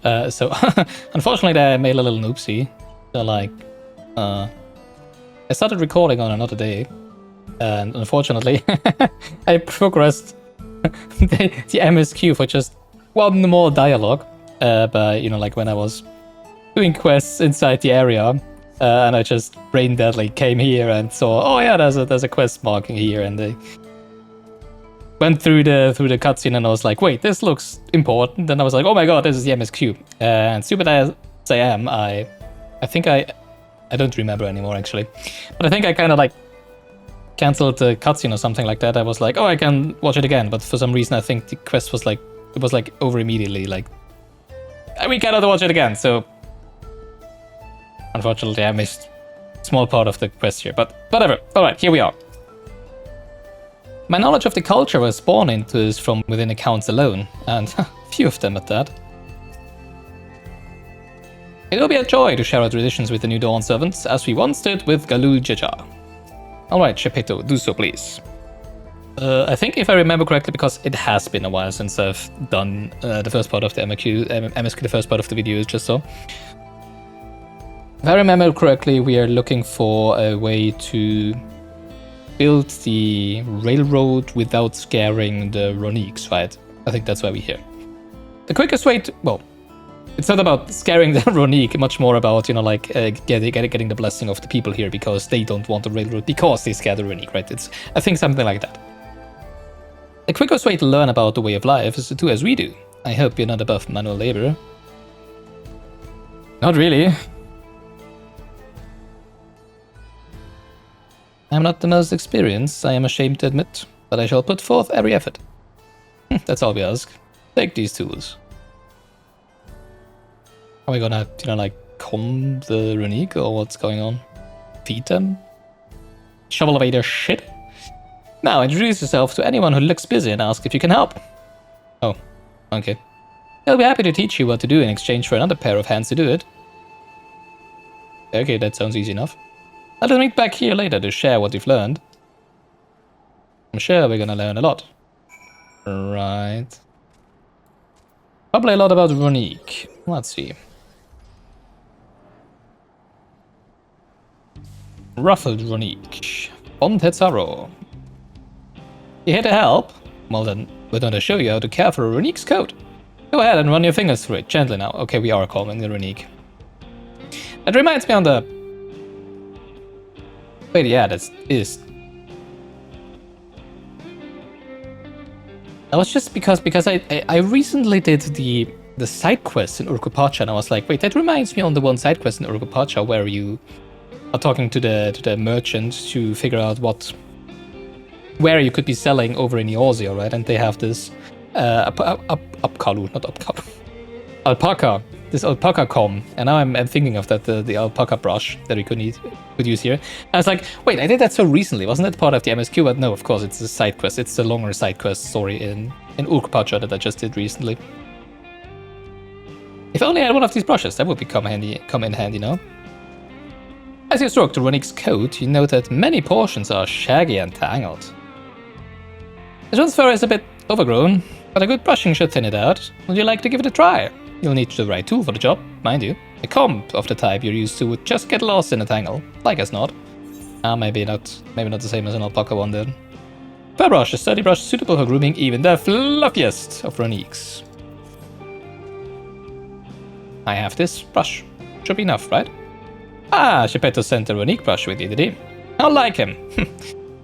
So unfortunately, I made a little oopsie. So like, I started recording on another day, and unfortunately, I progressed the MSQ for just one more dialogue. But you know, like when I was doing quests inside the area, and I just brain deadly came here and saw, oh yeah, there's a quest marking here, and I went through the cutscene, and I was like, wait, this looks important. And I was like, oh my god, this is the MSQ. And stupid as I am, I think I don't remember anymore actually, but I think I kind of like cancelled the cutscene or something like that. I was like, oh, I can watch it again, but for some reason I think the quest was like, it was like over immediately, like we cannot watch it again. So unfortunately I missed a small part of the quest here, but whatever. All right, here we are. My knowledge of the culture was born into is from within accounts alone, and few of them at that. It will be a joy to share our traditions with the new Dawn servants, as we once did with Galul Jeja. Alright, Hhetso, do so please. I think if I remember correctly, because it has been a while since I've done the first part of the MSQ, the first part of the video is just so. If I remember correctly, we are looking for a way to build the railroad without scaring the Rroneeks, right? I think that's why we're here. The quickest way to, well, it's not about scaring the Rroneek, much more about, you know, like getting the blessing of the people here because they don't want the railroad because they scare the Rroneek, right? It's, I think, something like that. The quickest way to learn about the way of life is to do as we do. I hope you're not above manual labor. Not really. I'm not the most experienced, I am ashamed to admit, but I shall put forth every effort. That's all we ask. Take these tools. Are we gonna, you know, like, comb the Rroneek, or what's going on? Feed them? Shovel away their shit? Now introduce yourself to anyone who looks busy and ask if you can help. Oh, okay. They'll be happy to teach you what to do in exchange for another pair of hands to do it. Okay, that sounds easy enough. Let's meet back here later to share what we've learned. I'm sure we're gonna learn a lot. Right. Probably a lot about Rroneek. Let's see. Ruffled Rroneek. Von Hhetso. You here to help? Well then, we're going to show you how to care for a Rroneek's coat. Go ahead and run your fingers through it, gently now. Okay, we are calming the Rroneek. That reminds me on the... Wait, yeah, that is... That was just because I recently did the side quest in Urkupacha, and I was like, wait, that reminds me on the one side quest in Urkupacha where you are talking to the merchant to figure out where you could be selling over in Eorzea, right? And they have this alpaca, this alpaca comb, and now I'm thinking of that the alpaca brush that we could use here. I was like, wait, I did that so recently, wasn't that part of the MSQ? But no, of course, it's a side quest. It's the longer side quest story in Urkupacha that I just did recently. If only I had one of these brushes, that would come in handy, no? As you stroke the Rroneek's coat, you note that many portions are shaggy and tangled. The one's fur is a bit overgrown, but a good brushing should thin it out. Would you like to give it a try? You'll need the right tool for the job, mind you. A comb of the type you're used to would just get lost in a tangle, like as not. Maybe not the same as an alpaca one then. Fur brush, a sturdy brush suitable for grooming even the fluffiest of Rroneeks. I have this brush. Should be enough, right? Hhetso sent the Rroneek brush with you, did he? I'll like him.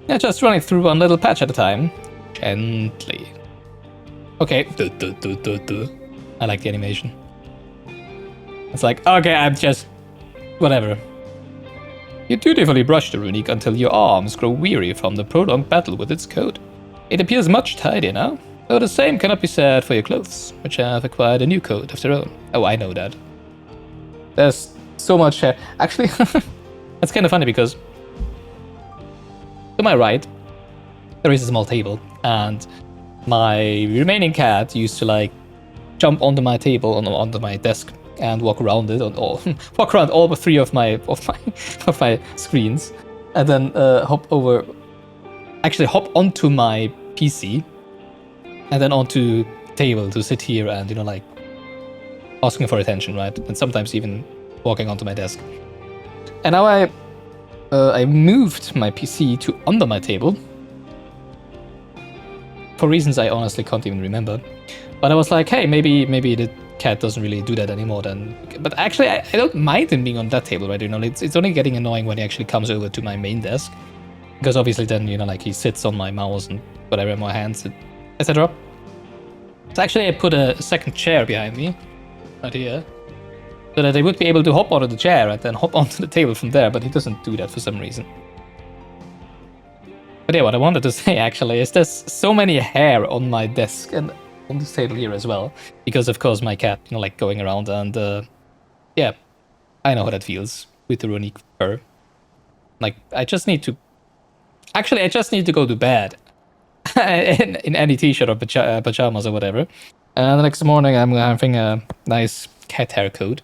Yeah, just run it through one little patch at a time. Gently. Okay. I like the animation. It's like, okay, I'm just... whatever. You dutifully brush the Rroneek until your arms grow weary from the prolonged battle with its coat. It appears much tidier now, though the same cannot be said for your clothes, which have acquired a new coat of their own. Oh, I know that. There's so much hair. Actually, that's kind of funny because to my right, there is a small table, and my remaining cat used to like jump onto my table, onto my desk, and walk around it, walk around all three of my screens, and then hop onto my PC, and then onto the table to sit here and, you know, like asking for attention, right? And sometimes even walking onto my desk. And now I moved my PC to under my table for reasons I honestly can't even remember. But I was like, hey, maybe the cat doesn't really do that anymore then. But actually, I don't mind him being on that table, right? You know, it's only getting annoying when he actually comes over to my main desk. Because obviously then, you know, like he sits on my mouse and whatever in my hands, etc. So actually I put a second chair behind me, right here, so that I would be able to hop onto the chair and then hop onto the table from there, but he doesn't do that for some reason. But yeah, what I wanted to say actually is there's so many hair on my desk and on this table here as well, because of course my cat, you know, like going around and yeah, I know how that feels with the Rroneek fur. Like I just need to go to bed in any t-shirt or pajamas or whatever. And the next morning I'm having a nice cat hair coat.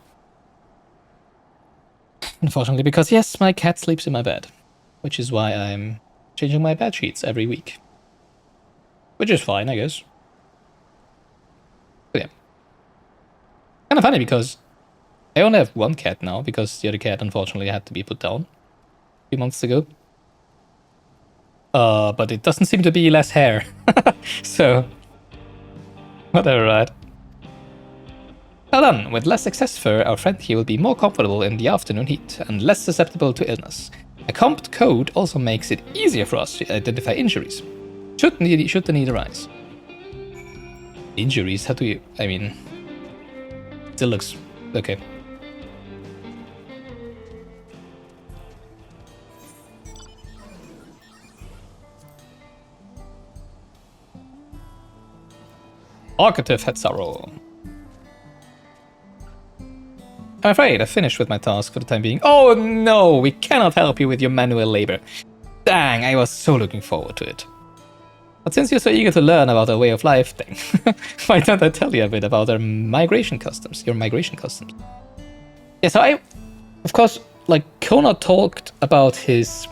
Unfortunately, because yes, my cat sleeps in my bed, which is why I'm changing my bed sheets every week. Which is fine, I guess. But yeah. Kind of funny because I only have one cat now, because the other cat unfortunately had to be put down a few months ago. But it doesn't seem to be less hair. So, whatever, right? Well done. With less excess fur, our friend here will be more comfortable in the afternoon heat and less susceptible to illness. A comped coat also makes it easier for us to identify injuries, should the need arise. Injuries? How do you... I mean... Still looks... okay. Architive Hhetso. I'm afraid I've finished with my task for the time being. Oh no, we cannot help you with your manual labor. Dang, I was so looking forward to it. But since you're so eager to learn about our way of life thing, why don't I tell you a bit about our migration customs, your migration customs? Yeah, so of course, like, Koana talked about his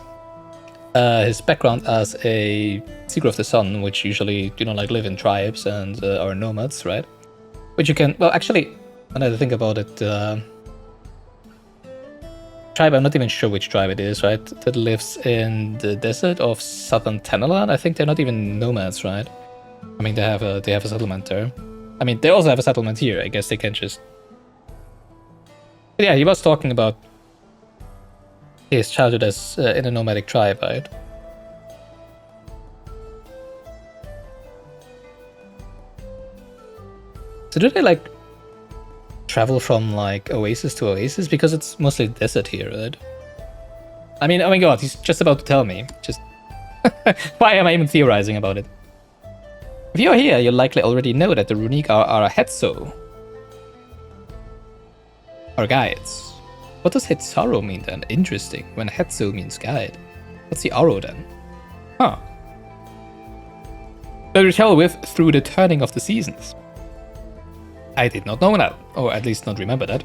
background as a seeker of the sun, which usually, you know, like live in tribes and are nomads, right? Which you can, well, actually, when I think about it, tribe, I'm not even sure which tribe it is, right? That lives in the desert of southern Teneland. I think they're not even nomads, right? I mean, they have a settlement there. I mean, they also have a settlement here. I guess they can just... But yeah, he was talking about his childhood as in a nomadic tribe, right? So do they like travel from like oasis to oasis? Because it's mostly desert here, right? I mean, oh my god, he's just about to tell me. Just why am I even theorizing about it? If you're here, you'll likely already know that the Rroneek are a Hhetso. Or guides. What does Hhetso mean then? Interesting. When Hhetso means guide. What's the Aro then? Huh. That we travel with through the turning of the seasons. I did not know that, or at least not remember that.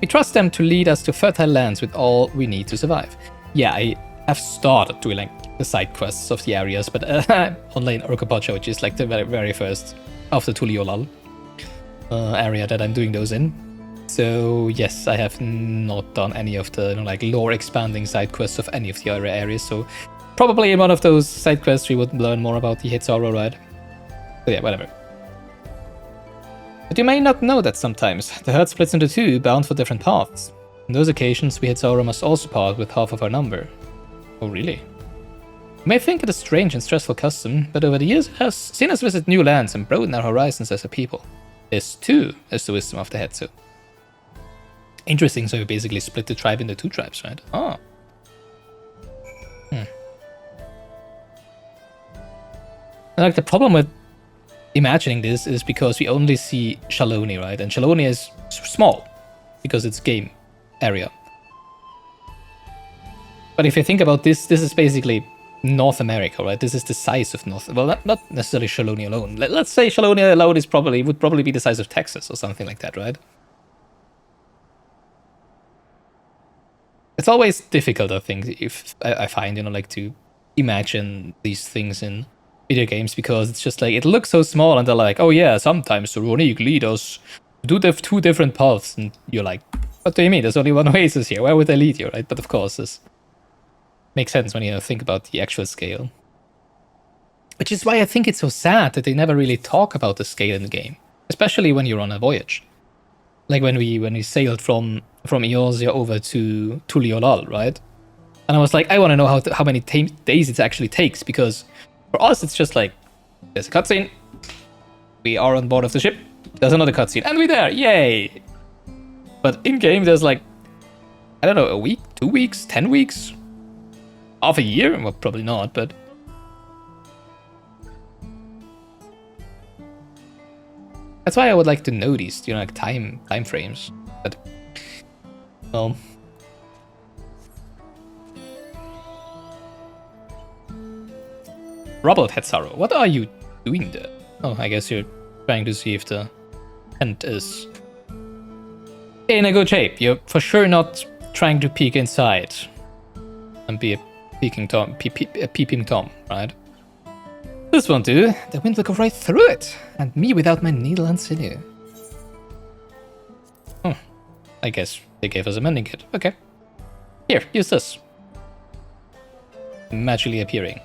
We trust them to lead us to fertile lands with all we need to survive. Yeah, I have started doing like the side quests of the areas, but only in Urkapacha, which is like the very, very first after Tuliolal area that I'm doing those in. So yes, I have not done any of the, you know, like lore expanding side quests of any of the other areas. So probably in one of those side quests we would learn more about the Hhetso, right? But yeah, whatever. But you may not know that sometimes the herd splits into two, bound for different paths. On those occasions, we Hhetso must also part with half of our number. Oh, really? You may think it a strange and stressful custom, but over the years it has seen us visit new lands and broaden our horizons as a people. This, too, is the wisdom of the Hhetso. Interesting, so we basically split the tribe into two tribes, right? Oh. And like, the problem with imagining this is because we only see Shaloni, right? And Shaloni is small because it's game area. But if you think about this, this is basically North America, right? This is the size of North... Well, not necessarily Shaloni alone. Let's say Shaloni alone is would probably be the size of Texas or something like that, right? It's always difficult, I think, if I find, you know, like to imagine these things in video games, because it's just like, it looks so small and they're like, oh yeah, sometimes the Rroneek lead us do the two different paths, and you're like, what do you mean? There's only one oasis here. Where would they lead you, right? But of course, this makes sense when you think about the actual scale. Which is why I think it's so sad that they never really talk about the scale in the game, especially when you're on a voyage. Like when we sailed from Eorzea over to Tuliolal, right? And I was like, I want to know how many days it actually takes, because for us it's just like, there's a cutscene, we are on board of the ship, there's another cutscene, and we're there, yay! But in game there's like, I don't know, a week, 2 weeks, 10 weeks, half a year? Well, probably not, but that's why I would like to know these, you know, like time frames. But well, Robert Hhetso, what are you doing there? Oh, I guess you're trying to see if the tent is in a good shape. You're for sure not trying to peek inside and be a peeping Tom, right? This won't do. The wind will go right through it, and me without my needle and sinew. Oh, I guess they gave us a mending kit. Okay. Here, use this. Magically appearing.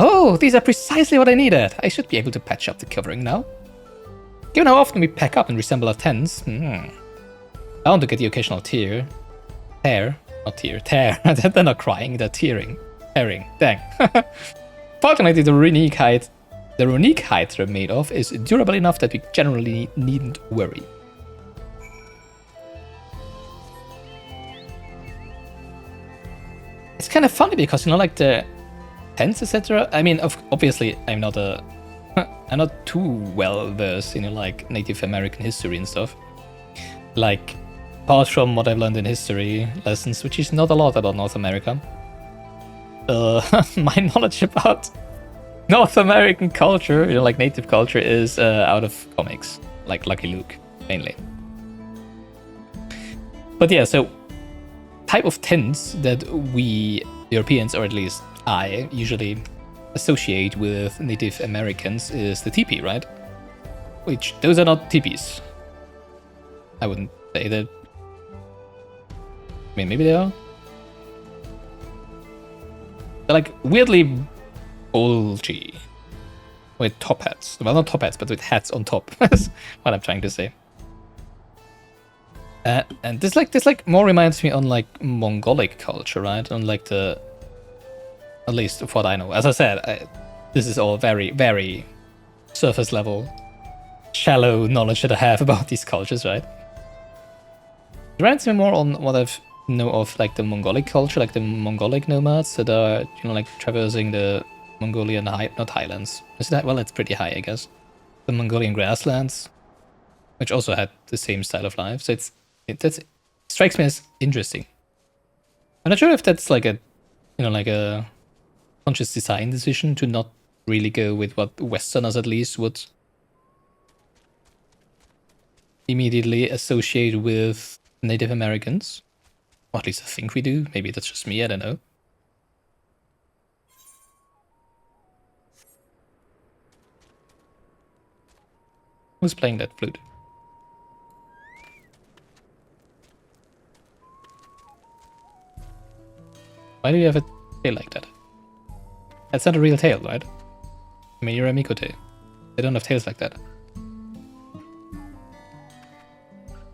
Oh, these are precisely what I needed. I should be able to patch up the covering now. Given how often we pack up and reassemble our tents, bound to get the occasional tear. They're not crying, they're tearing. Dang. Fortunately, the Rroneek hide they're made of is durable enough that we generally needn't worry. It's kind of funny because, you know, like the tents, etc. I mean, obviously, I'm not too well versed in, like, Native American history and stuff. Like, apart from what I've learned in history lessons, which is not a lot about North America. My knowledge about North American culture, you know, like native culture, is out of comics, like Lucky Luke, mainly. But yeah, so type of tents that we Europeans, or at least I, usually associate with Native Americans is the teepee, right? Which, those are not teepees. I wouldn't say that. I mean, maybe they are. They're like weirdly bulgy with top hats. Well, not top hats, but with hats on top. That's what I'm trying to say. And this like more reminds me on like Mongolic culture, right? On like the, at least of what I know. As I said, this is all very, very surface level, shallow knowledge that I have about these cultures, right? It reminds me more on what I've know of like the Mongolic culture, like the Mongolic nomads that are, you know, like traversing the Mongolian not highlands. Is that, well, it's pretty high, I guess. The Mongolian grasslands, which also had the same style of life. So it strikes me as interesting. I'm not sure if that's like a, you know, like a conscious design decision to not really go with what Westerners at least would immediately associate with Native Americans. Or at least I think we do. Maybe that's just me, I don't know. Who's playing that flute? Why do you have a tail like that? That's not a real tail, right? I mean, you're a Mikote. They don't have tails like that.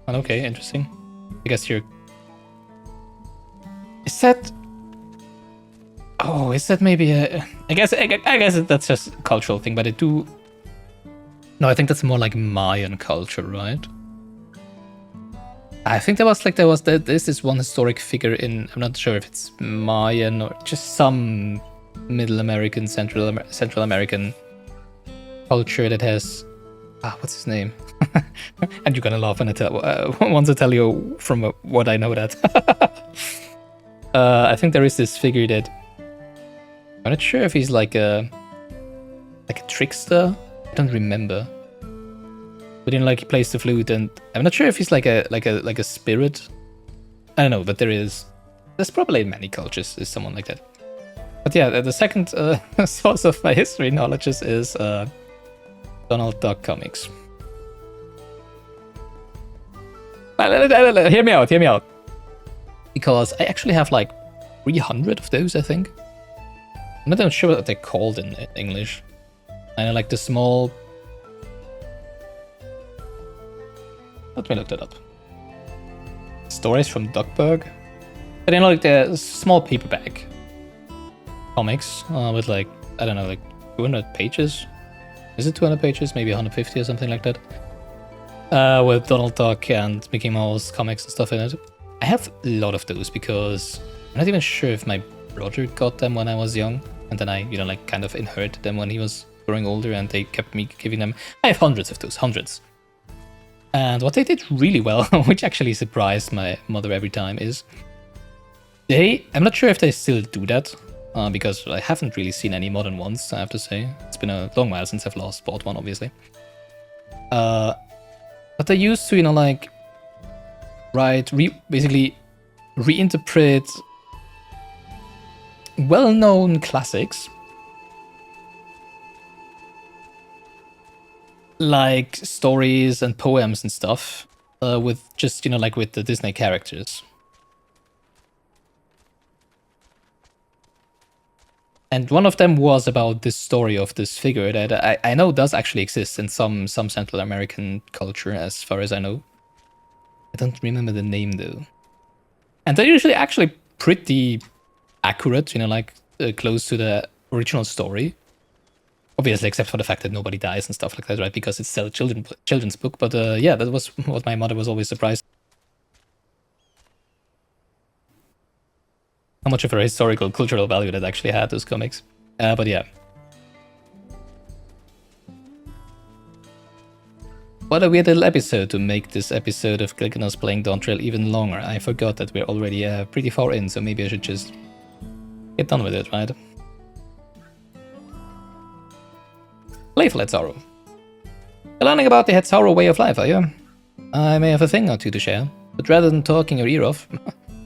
Well, okay, interesting. I guess you're... Is that... Oh, is that maybe a... I guess that's just a cultural thing, but I do... No, I think that's more like Mayan culture, right? I think there's this one historic figure in... I'm not sure if it's Mayan or just some Middle American, Central American culture that has... what's his name? And you're gonna laugh when I want to tell you from what I know that. I think there is this figure that... I'm not sure if he's like a trickster. I don't remember. But you know, like he plays the flute, and I'm not sure if he's like a spirit. I don't know, but there's probably in many cultures is someone like that. But yeah, the second source of my history knowledge is Donald Duck comics. Hear me out, hear me out. Because I actually have like 300 of those, I think. I'm not even sure what they're called in English. And like the small... Let me look that up. Stories from Duckburg. But you know, like the small paperback comics with like, I don't know, like 200 pages? Is it 200 pages? Maybe 150 or something like that. With Donald Duck and Mickey Mouse comics and stuff in it. I have a lot of those because I'm not even sure if my brother got them when I was young. And then I, you know, like kind of inherited them when he was growing older and they kept me giving them. I have hundreds of those, hundreds. And what they did really well, which actually surprised my mother every time, is I'm not sure if they still do that, because I haven't really seen any modern ones, I have to say. It's been a long while since I've last bought one, obviously. But they used to, you know, like, basically reinterpret well-known classics, like stories and poems and stuff, with just, you know, like with the Disney characters. And one of them was about this story of this figure that I know does actually exist in some Central American culture, as far as I know. I don't remember the name though. And they're usually actually pretty accurate, you know, like close to the original story. Obviously, except for the fact that nobody dies and stuff like that, right? Because it's still a children's book. But yeah, that was what my mother was always surprised. How much of a historical, cultural value that actually had, those comics. But yeah. What a weird little episode to make this episode of Gilganos playing Dawntrail even longer. I forgot that we're already pretty far in, so maybe I should just get done with it, right? Playful Hhetso. You're learning about the Hhetso way of life, are you? I may have a thing or two to share, but rather than talking your ear off,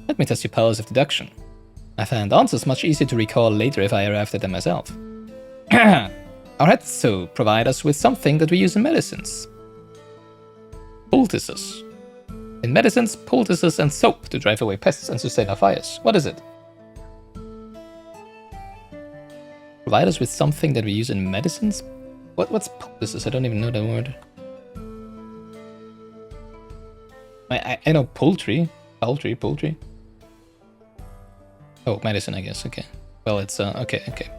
let me test your powers of deduction. I find answers much easier to recall later if I arrived at them myself. Our Hhetso provide us with something that we use in medicines. Poultices. In medicines, poultices and soap to drive away pests and sustain our fires. What is it? Provide us with something that we use in medicines? What's poultices? I don't even know that word. I know poultry. Poultry. Oh, medicine, I guess. Okay. Well, it's okay.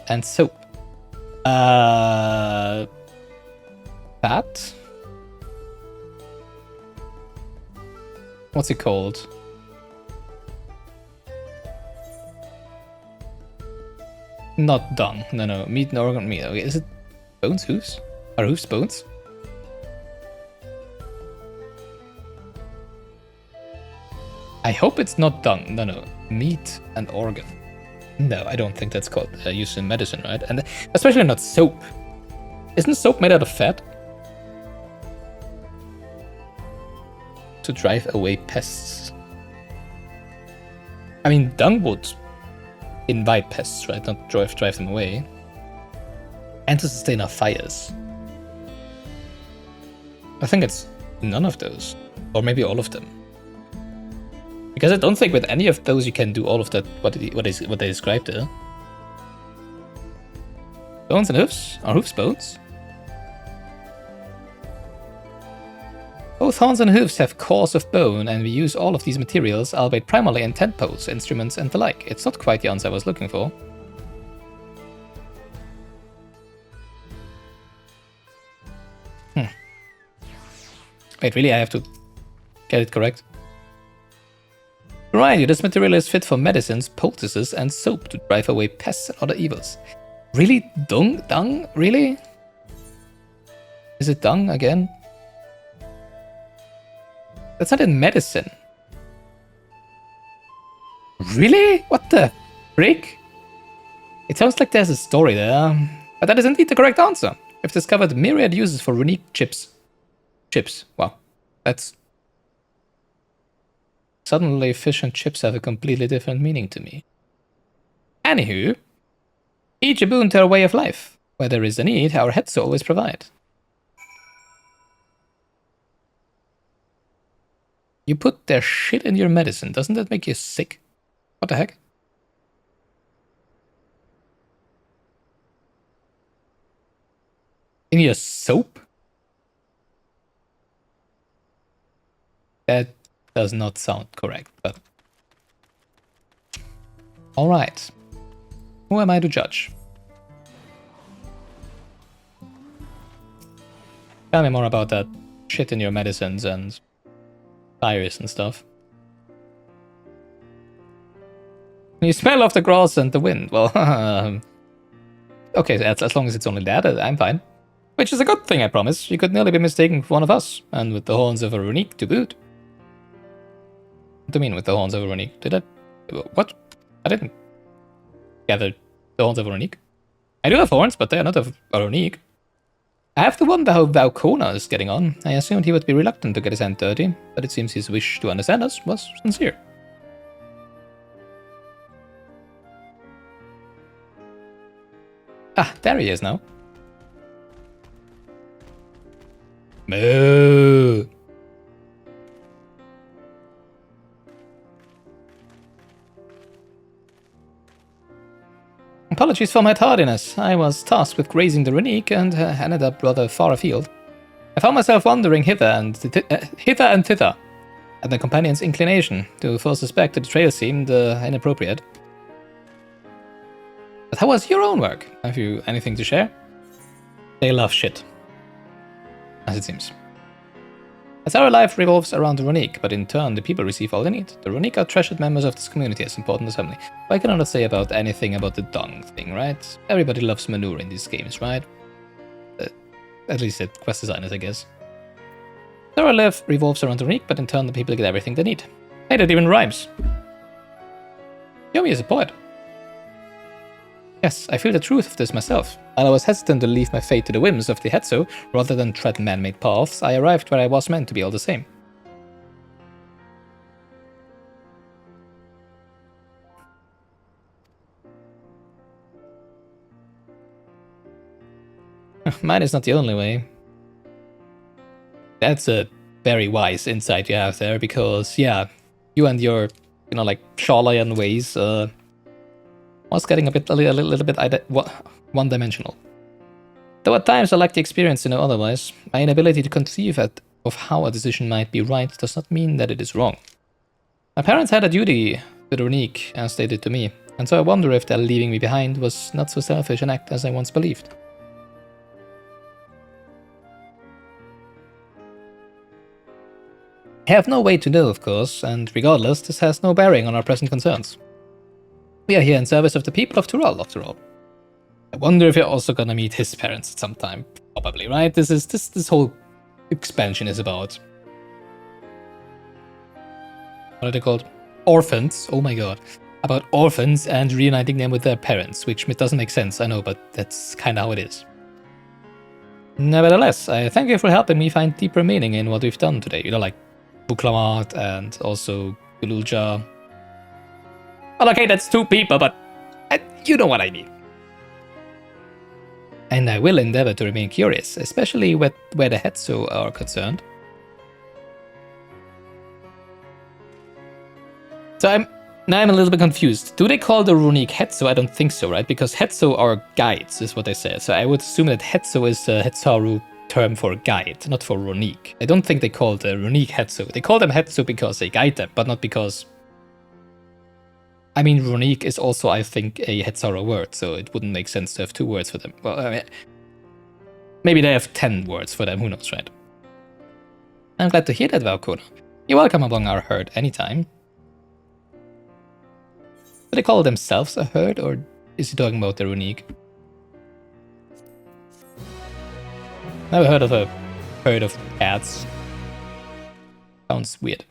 And soap. Fat. What's it called? Not dung. No. Meat and organ meat. Okay, is it bones? Hooves? Are hooves bones? I hope it's not dung. No. Meat and organ. No, I don't think that's called used in medicine, right? And especially not soap. Isn't soap made out of fat? To drive away pests. I mean, dung would invite pests, right? Not drive them away. And to sustain our fires. I think it's none of those. Or maybe all of them. Because I don't think with any of those you can do all of that, what they described there. Bones and hoofs? Are hoofs bones? Both horns and hoofs have cores of bone, and we use all of these materials, albeit primarily in tent poles, instruments, and the like. It's not quite the answer I was looking for. Wait, really? I have to get it correct? Right, this material is fit for medicines, poultices, and soap to drive away pests and other evils. Really? Dung? Really? Is it dung again? That's not in medicine. Really? What the frick? It sounds like there's a story there. But that is indeed the correct answer. We've discovered myriad uses for Rroneek chips. Wow. That's... Suddenly fish and chips have a completely different meaning to me. Anywho, each a boon to our way of life. Where there is a need, our Hhetso always provide. You put their shit in your medicine. Doesn't that make you sick? What the heck? In your soap? That does not sound correct, but... Alright. Who am I to judge? Tell me more about that shit in your medicines and virus and stuff. You smell of the grass and the wind. Well, okay, as long as it's only that, I'm fine. Which is a good thing, I promise. You could nearly be mistaken for one of us, and with the horns of a Rroneek to boot. What do you mean with the horns of a Rroneek? Did I... What? I didn't gather the horns of a Rroneek. I do have horns, but they are not of a Rroneek. I have to wonder how Koana is getting on. I assumed he would be reluctant to get his hand dirty, but it seems his wish to understand us was sincere. Ah, there he is now. Moo! Apologies for my tardiness. I was tasked with grazing the Rroneek and ended up rather far afield. I found myself wandering hither and thither, and the companion's inclination to force us back to the trail seemed inappropriate. But how was your own work? Have you anything to share? They love shit. As it seems. As our life revolves around the Rroneek, but in turn the people receive all they need. The Rroneek are treasured members of this community as important as family. But I cannot say about anything about the dung thing, right? Everybody loves manure in these games, right? At least at quest designers, I guess. Our life revolves around the Rroneek, but in turn the people get everything they need. Hey, that even rhymes. Yomi is a poet. Yes, I feel the truth of this myself. While I was hesitant to leave my fate to the whims of the Hhetso, rather than tread man-made paths, I arrived where I was meant to be all the same. Mine is not the only way. That's a very wise insight you have there, because, yeah, you and your, like, Shawlian ways, was getting a little bit one-dimensional. Though at times I lack the experience to know otherwise, my inability to conceive of how a decision might be right does not mean that it is wrong. My parents had a duty to the Rroneek, as they did to me, and so I wonder if their leaving me behind was not so selfish an act as I once believed. I have no way to know, of course, and regardless, this has no bearing on our present concerns. We are here in service of the people of Tural, after all. I wonder if you're also gonna meet his parents at some time. Probably, right? This whole expansion is about... What are they called? Orphans. Oh my god. About orphans and reuniting them with their parents, which doesn't make sense, I know, but that's kinda how it is. Nevertheless, I thank you for helping me find deeper meaning in what we've done today. Like Buklamat and also Gululja. Well, okay, that's two people, but you know what I mean. And I will endeavor to remain curious, especially where the Hhetso are concerned. So I'm a little bit confused. Do they call the Rroneek Hhetso? I don't think so, right? Because Hhetso are guides, is what they say. So I would assume that Hhetso is a Hetsaru term for guide, not for Rroneek. I don't think they call the Rroneek Hhetso. They call them Hhetso because they guide them, but not because... I mean, Rroneek is also, I think, a Hetsaru word, so it wouldn't make sense to have two words for them. Well, I mean, maybe they have 10 words for them, who knows, right? I'm glad to hear that, Koana. You're welcome among our herd anytime. Do they call themselves a herd, or is he talking about the Rroneek? Never heard of a herd of cats. Sounds weird.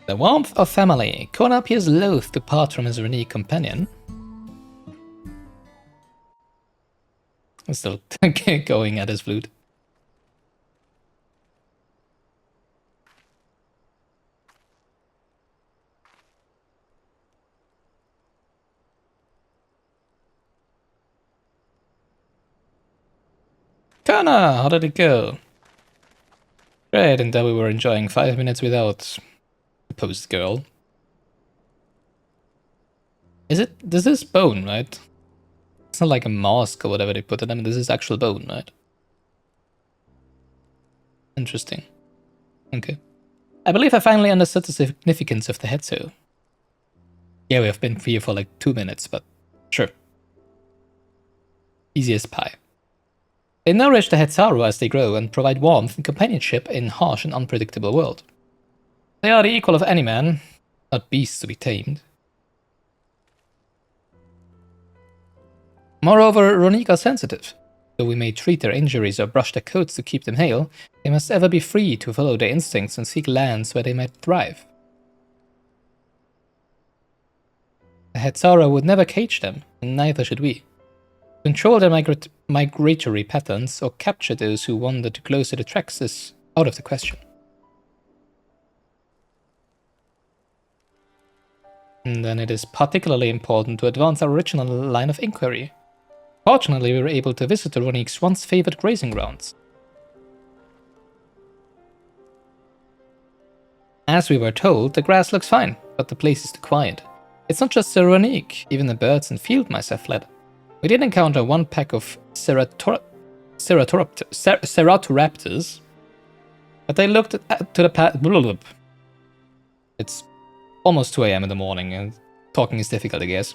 The warmth of family. Koana appears loath to part from his Rroneek companion. I'm still going at his flute. Koana, how did it go? Great, and that we were enjoying 5 minutes without the post girl. This is bone, right? It's not like a mask or whatever they put it. I mean, this is actual bone, right? Interesting. Okay. I believe I finally understood the significance of the Hhetso. Yeah, we have been here for like 2 minutes, but sure. Easy as pie. They nourish the Hhetso as they grow and provide warmth and companionship in a harsh and unpredictable world. They are the equal of any man, not beasts to be tamed. Moreover, Rroneek are sensitive. Though we may treat their injuries or brush their coats to keep them hale, they must ever be free to follow their instincts and seek lands where they might thrive. The Hhetso would never cage them, and neither should we. Control their migratory patterns or capture those who wander too close to the tracks is out of the question. And then it is particularly important to advance our original line of inquiry. Fortunately, we were able to visit the Rroneek's once favored grazing grounds. As we were told, the grass looks fine, but the place is too quiet. It's not just the Rroneek, even the birds and field mice have fled. We did encounter one pack of Ceratoraptors, but they looked to the path. It's almost 2 AM in the morning, and talking is difficult, I guess.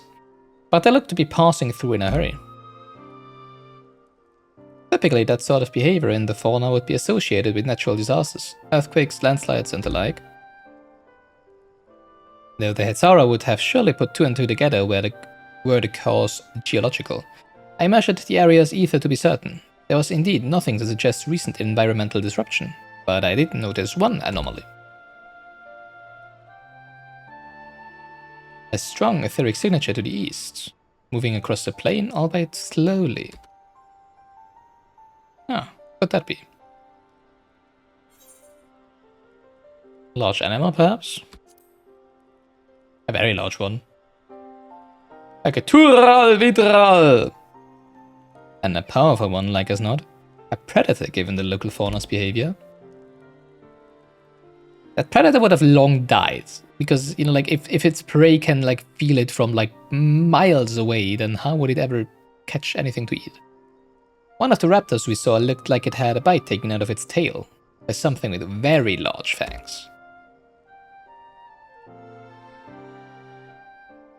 But they looked to be passing through in a hurry. Typically, that sort of behavior in the fauna would be associated with natural disasters, earthquakes, landslides, and the like. Though the Hhetso would have surely put 2 and 2 together were the cause geological. I measured the area's ether to be certain. There was indeed nothing to suggest recent environmental disruption, but I did notice one anomaly. A strong etheric signature to the east, moving across the plain, albeit slowly. Ah, could that be? Large animal, perhaps? A very large one. Like a Tural Vidral! And a powerful one, like as not. A predator, given the local fauna's behavior. That predator would have long died. Because, you know, like, if its prey can, like, feel it from, like, miles away, then how would it ever catch anything to eat? One of the raptors we saw looked like it had a bite taken out of its tail by something with very large fangs.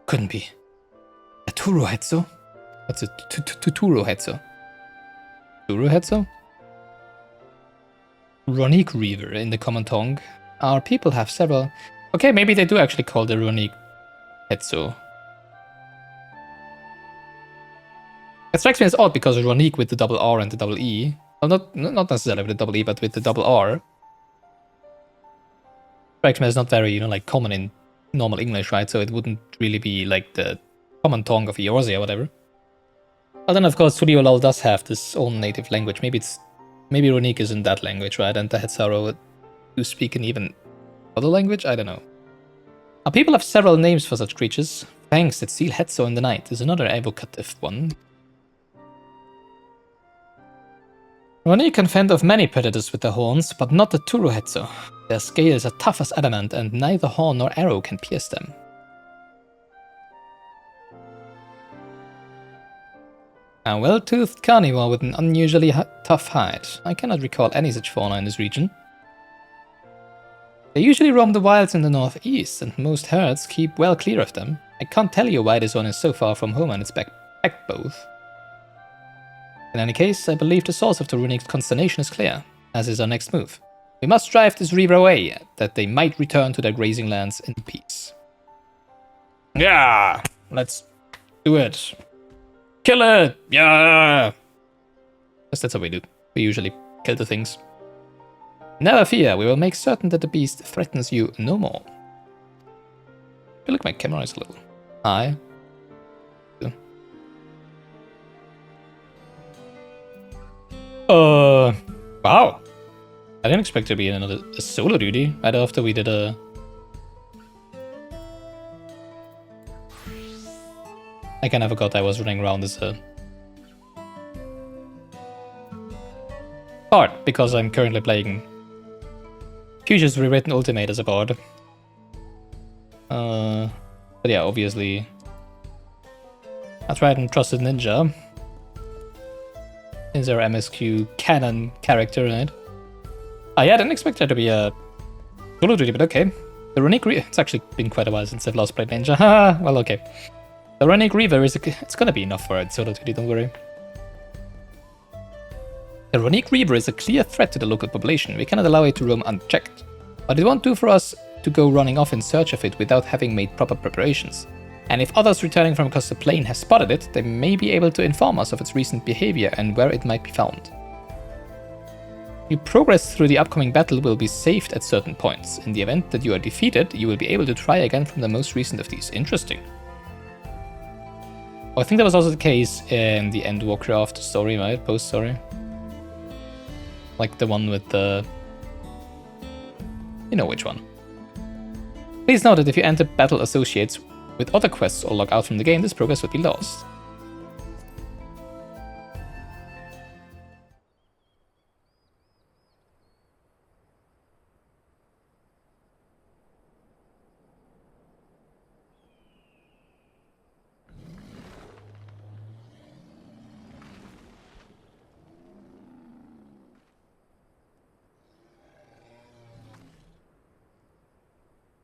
Couldn't be. A Turo Hhetso? What's a Turo Hhetso? Turo Hhetso? Rroneek Reaver in the common tongue. Our people have several... Okay, maybe they do actually call the Rroneek Hhetso. It strikes me as odd because Rroneek with the double R and the double E. Well, not necessarily with the double E, but with the double R. Strikes me as not very, you know, like common in normal English, right? So it wouldn't really be like the common tongue of Eorzea or whatever. But then, of course, Turiolol does have this own native language. Maybe Rroneek isn't that language, right? And the Hhetso do speak an even other language? I don't know. Our people have several names for such creatures. Fangs that seal Hhetso in the night is another evocative one. Rroneek can fend off many predators with their horns, but not the Turo Hhetso. Their scales are tough as adamant, and neither horn nor arrow can pierce them. A well-toothed carnivore with an unusually tough hide. I cannot recall any such fauna in this region. They usually roam the wilds in the northeast, and most herds keep well clear of them. I can't tell you why this one is so far from home and its back both. In any case, I believe the source of the Rroneek's consternation is clear, as is our next move. We must drive this reaver away, that they might return to their grazing lands in peace. Yeah! Let's do it. Kill it! Yeah! That's what we do. We usually kill the things. Never fear, we will make certain that the beast threatens you no more. I feel like my camera is a little high. Wow. I didn't expect to be in a solo duty right after we did a... I kind of forgot I was running around as a Bard, because I'm currently playing Future's Rewritten Ultimate as a Bard. But yeah, obviously I tried and trusted Ninja. Is our MSQ canon character, right? Oh yeah, I didn't expect there to be a solo duty, but okay. The Rroneek it's actually been quite a while since I've last played Ninja. Haha, well, okay. The Rroneek Reaver it's gonna be enough for a solo duty, don't worry. The Rroneek Reaver is a clear threat to the local population. We cannot allow it to roam unchecked. But it won't do for us to go running off in search of it without having made proper preparations. And if others returning from across the plain have spotted it, they may be able to inform us of its recent behavior and where it might be found. Your progress through the upcoming battle will be saved at certain points. In the event that you are defeated, you will be able to try again from the most recent of these. Interesting. I think that was also the case in the End Warcraft story, right? Post-story. Like the one with the... You know which one. Please note that if you enter battle associates with other quests or log out from the game, this progress would be lost.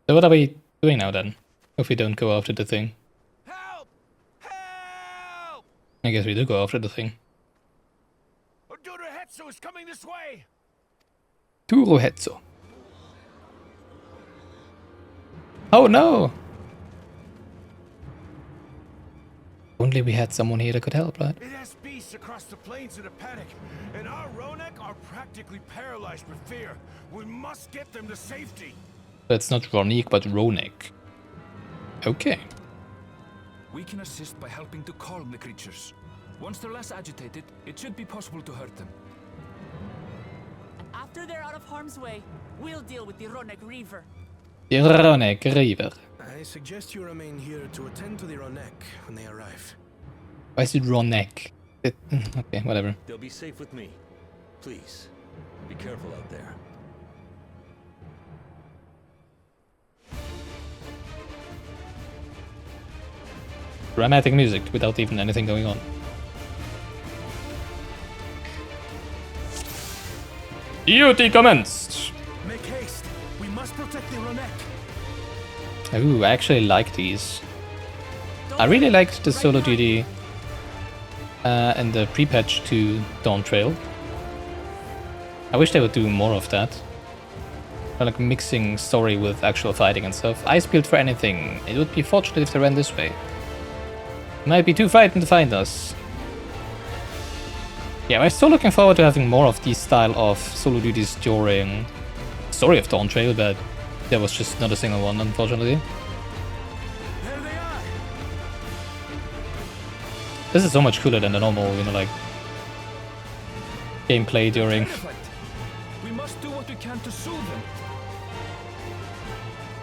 So what are we doing now then, if we don't go after the thing? Help! Help! I guess we do go after the thing. Hhetso is coming this way! Hhetso. Oh no! Only we had someone here that could help, right? It has beasts across the plains in a panic, and our Rroneek are practically paralyzed with fear. We must get them to safety. That's not Rroneek, but Rroneek. Okay. We can assist by helping to calm the creatures. Once they're less agitated, it should be possible to hurt them. After they're out of harm's way, we'll deal with the Rroneek Reaver. The Rroneek Reaver. I suggest you remain here to attend to the Rroneek when they arrive. Why is it Rroneek? Okay, whatever. They'll be safe with me. Please, be careful out there. Dramatic music without even anything going on. Duty commenced! Make haste! We must protect the Rroneek! Ooh, I actually like these. I really liked the solo duty and the pre-patch to Dawntrail. I wish they would do more of that. Like mixing story with actual fighting and stuff. Ice build for anything. It would be fortunate if they ran this way. Might be too frightened to find us. Yeah, I'm still looking forward to having more of these style of solo duties during Story of Dawntrail, but there was just not a single one, unfortunately. There they are! This is so much cooler than the normal, you know, like gameplay during. We must do what we can to soothe them.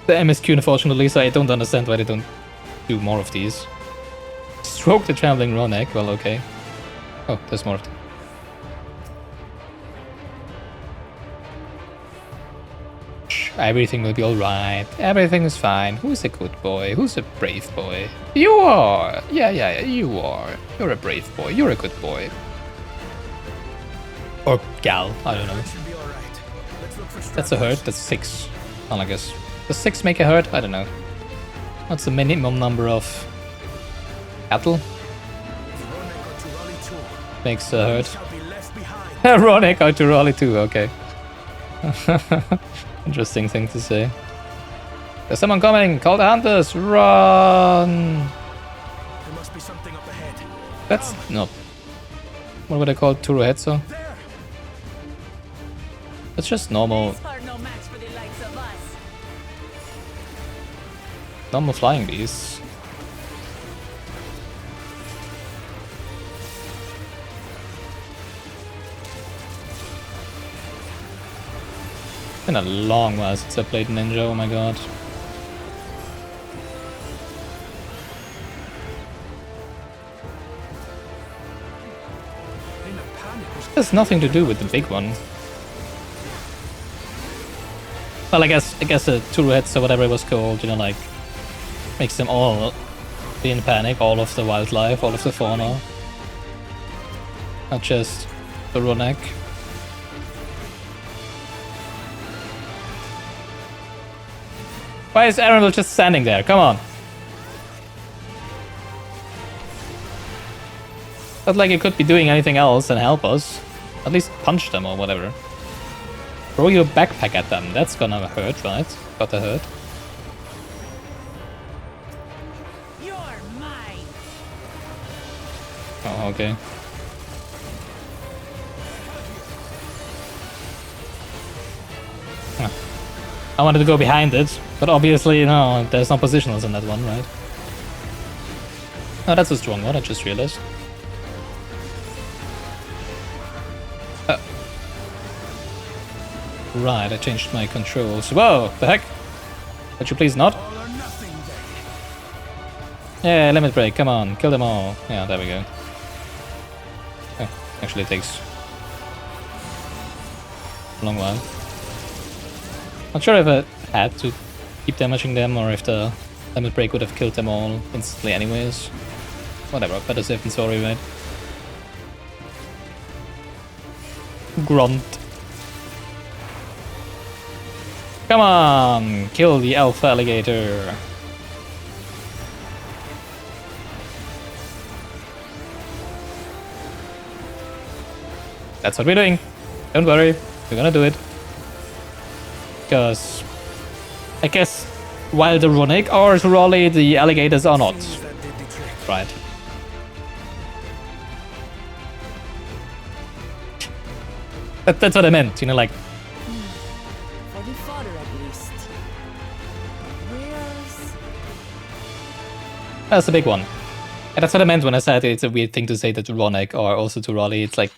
The MSQ, unfortunately, so I don't understand why they don't do more of these. Stroke the traveling Rroneek, well, okay. Oh, there's more of them. Everything will be alright. Everything is fine. Who's a good boy? Who's a brave boy? You are! Yeah, you are. You're a brave boy. You're a good boy. Or gal, I don't know. That should be all right. Let's look for That's a herd, that's 6. Well, I guess. Does 6 make a herd? I don't know. What's the minimum number of cattle? Makes a herd. Rroneek out to Raleigh too, okay. Interesting thing to say. There's someone coming! Call the hunters! Run! There must be something up ahead. That's not... What would I call it? Hhetso? That's just normal... These are no match for the likes of us. Normal flying beasts. It's been a long while since I played Ninja, oh my god. In a panic was Has nothing to do with the big one. Well, I guess a Hhetso or whatever it was called, you know, like makes them all be in panic, all of the wildlife, all of the fauna, not just the Rroneek. Why is Arundel just standing there? Come on. Not like it could be doing anything else and help us. At least punch them or whatever. Throw your backpack at them. That's gonna hurt, right? Gotta hurt. You're mine. Oh, okay. Huh. I wanted to go behind it, but obviously, no, there's no positionals in that one, right? Oh, that's a strong one, I just realized. Right, I changed my controls. Whoa, the heck? Would you please not? All or nothing then. Yeah, limit break, come on, kill them all. Yeah, there we go. Oh, actually it takes a long while. Not sure if I had to keep damaging them or if the limit break would have killed them all instantly anyways. Whatever, better safe than sorry, right? Grunt. Come on, kill the alpha alligator. That's what we're doing. Don't worry, we're gonna do it. Because I guess while the Rroneek are Raleigh, the alligators are not. Things that did the trick. Right. That's what I meant, you know, like, For the fodder at least. Where's... that's a big one. And that's what I meant when I said it's a weird thing to say that the Rroneek are also to Raleigh. It's like,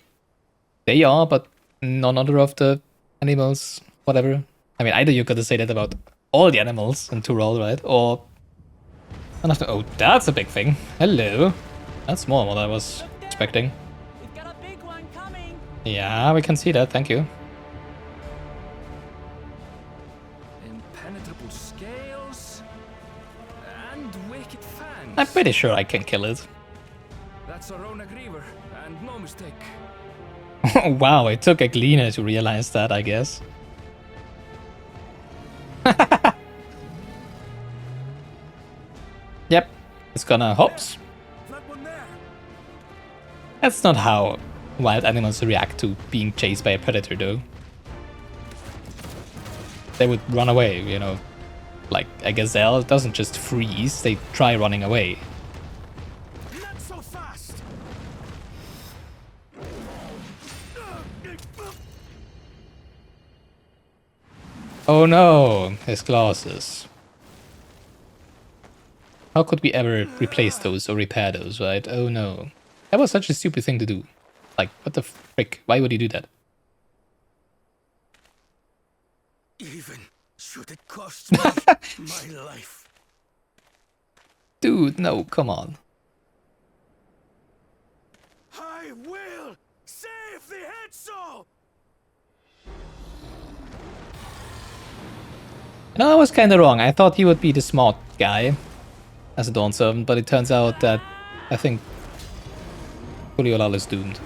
they are, but none other of the animals, whatever. I mean, either you could say that about all the animals in Tural, right? Or... oh, that's a big thing. Hello. That's more than what I was expecting. We've got a big one coming. Yeah, we can see that, thank you. impenetrable scales and wicked fangs. I'm pretty sure I can kill it. That's a Rroneek Reaver, and no mistake. Wow, it took a gleaner to realize that, I guess. Yep, it's gonna hops. That one there. That's not how wild animals react to being chased by a predator, though. They would run away, you know. Like a gazelle doesn't just freeze, they try running away. Not so fast. Oh no, his glasses. How could we ever replace those or repair those, right? Oh no. That was such a stupid thing to do. Like, what the frick? Why would he do that? Even should it cost me my life. Dude, no, come on. I will save the Hhetso. No, I was kinda wrong. I thought he would be the smart guy as a Dawn Servant, but it turns out that I think Kuliolal is doomed.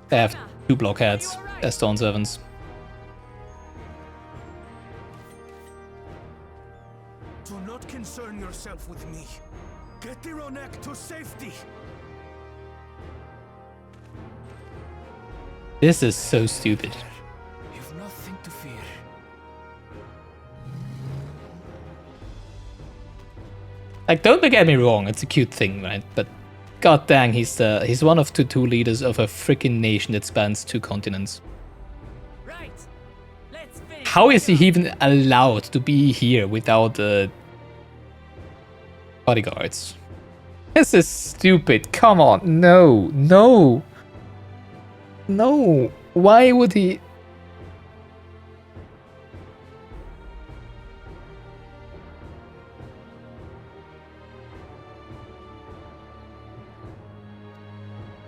They have 2 blockheads as Dawn Servants. Do not concern yourself with me. Get the Rroneek to safety. This is so stupid. You've nothing to fear. Like, don't get me wrong, it's a cute thing, right? But god dang, he's one of two leaders of a freaking nation that spans 2 continents. Right. Let's finish. How is he even allowed to be here without bodyguards? This is stupid. Come on. No. No. No. Why would he?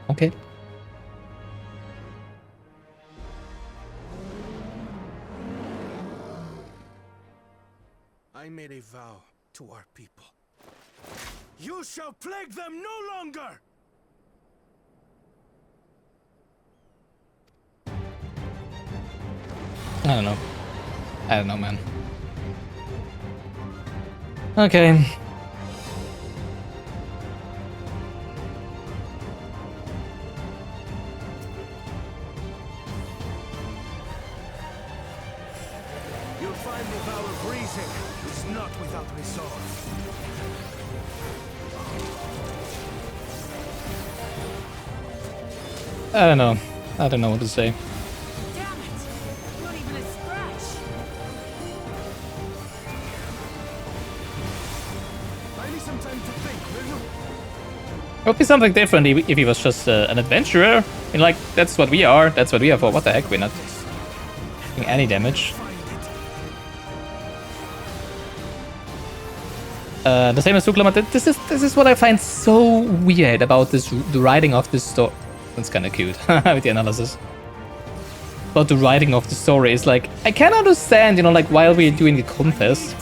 Okay. I made a vow to our people. You shall plague them no longer! I don't know. I don't know, man. Okay. You'll find the vow of reason is not without resolve. I don't know. I don't know what to say. Damn it! Not even a scratch. I need some time to think, will you? It would be something different if he was just an adventurer. I mean, like, that's what we are. That's what we are for. What the heck? We're not doing any damage. The same as Suklamat. This is what I find so weird about this, the writing of this story. That's kind of cute with the analysis. But the writing of the story is like, I can understand, you know, like while we're doing the contest,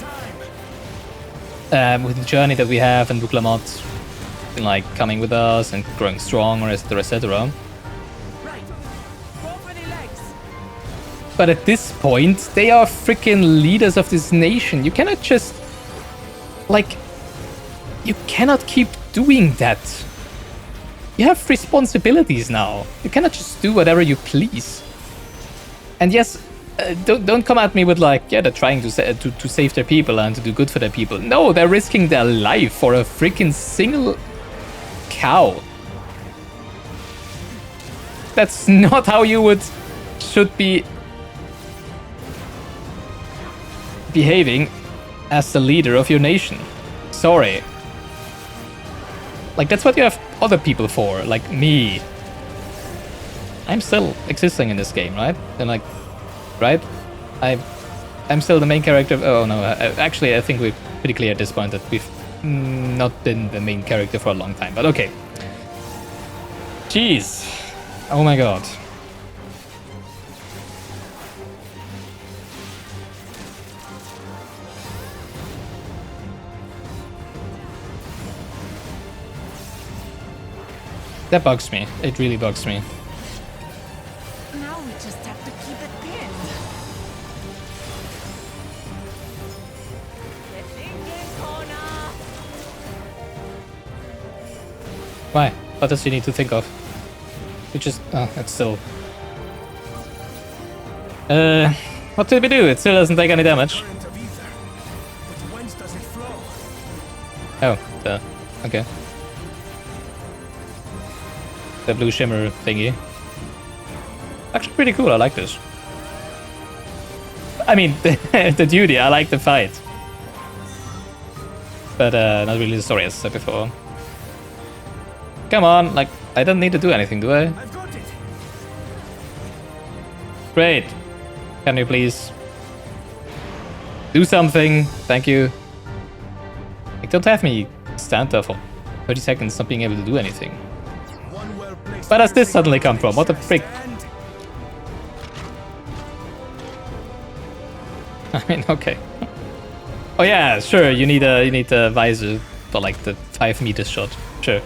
with the journey that we have and Suklamat, like coming with us and growing stronger, etc., etc. Right. Go for the legs. But at this point, they are freaking leaders of this nation. You cannot just, like, you cannot keep doing that. You have responsibilities now. You cannot just do whatever you please. And yes, don't come at me with like, yeah, they're trying to save their people and to do good for their people. No, they're risking their life for a freaking single cow. That's not how you should be behaving as the leader of your nation. Sorry. Like, that's what you have other people for, like me. I'm still existing in this game, right? And like, right? I'm still the main character. Oh no, actually I think we're pretty clear at this point that we've not been the main character for a long time, but okay. Jeez. Oh my god. That bugs me. It really bugs me. Now we just have to keep it pinned. Get thinking, Koana. Why? What does he need to think of? You just... Oh, it's still... what did we do? It still doesn't take any damage. Current of ether. But whence does it flow? Oh, duh. Okay. The blue shimmer thingy. Actually pretty cool, I like this. I mean, the duty, I like the fight. But not really the story, as I said before. Come on, like, I don't need to do anything, do I? I've got it. Great. Can you please do something? Thank you. Like, don't have me stand there for 30 seconds not being able to do anything. One well-placed Where does this piercing suddenly come from? What the frick? stand. I mean, okay. Oh yeah, sure. You need a visor for like the 5 meter shot. Sure.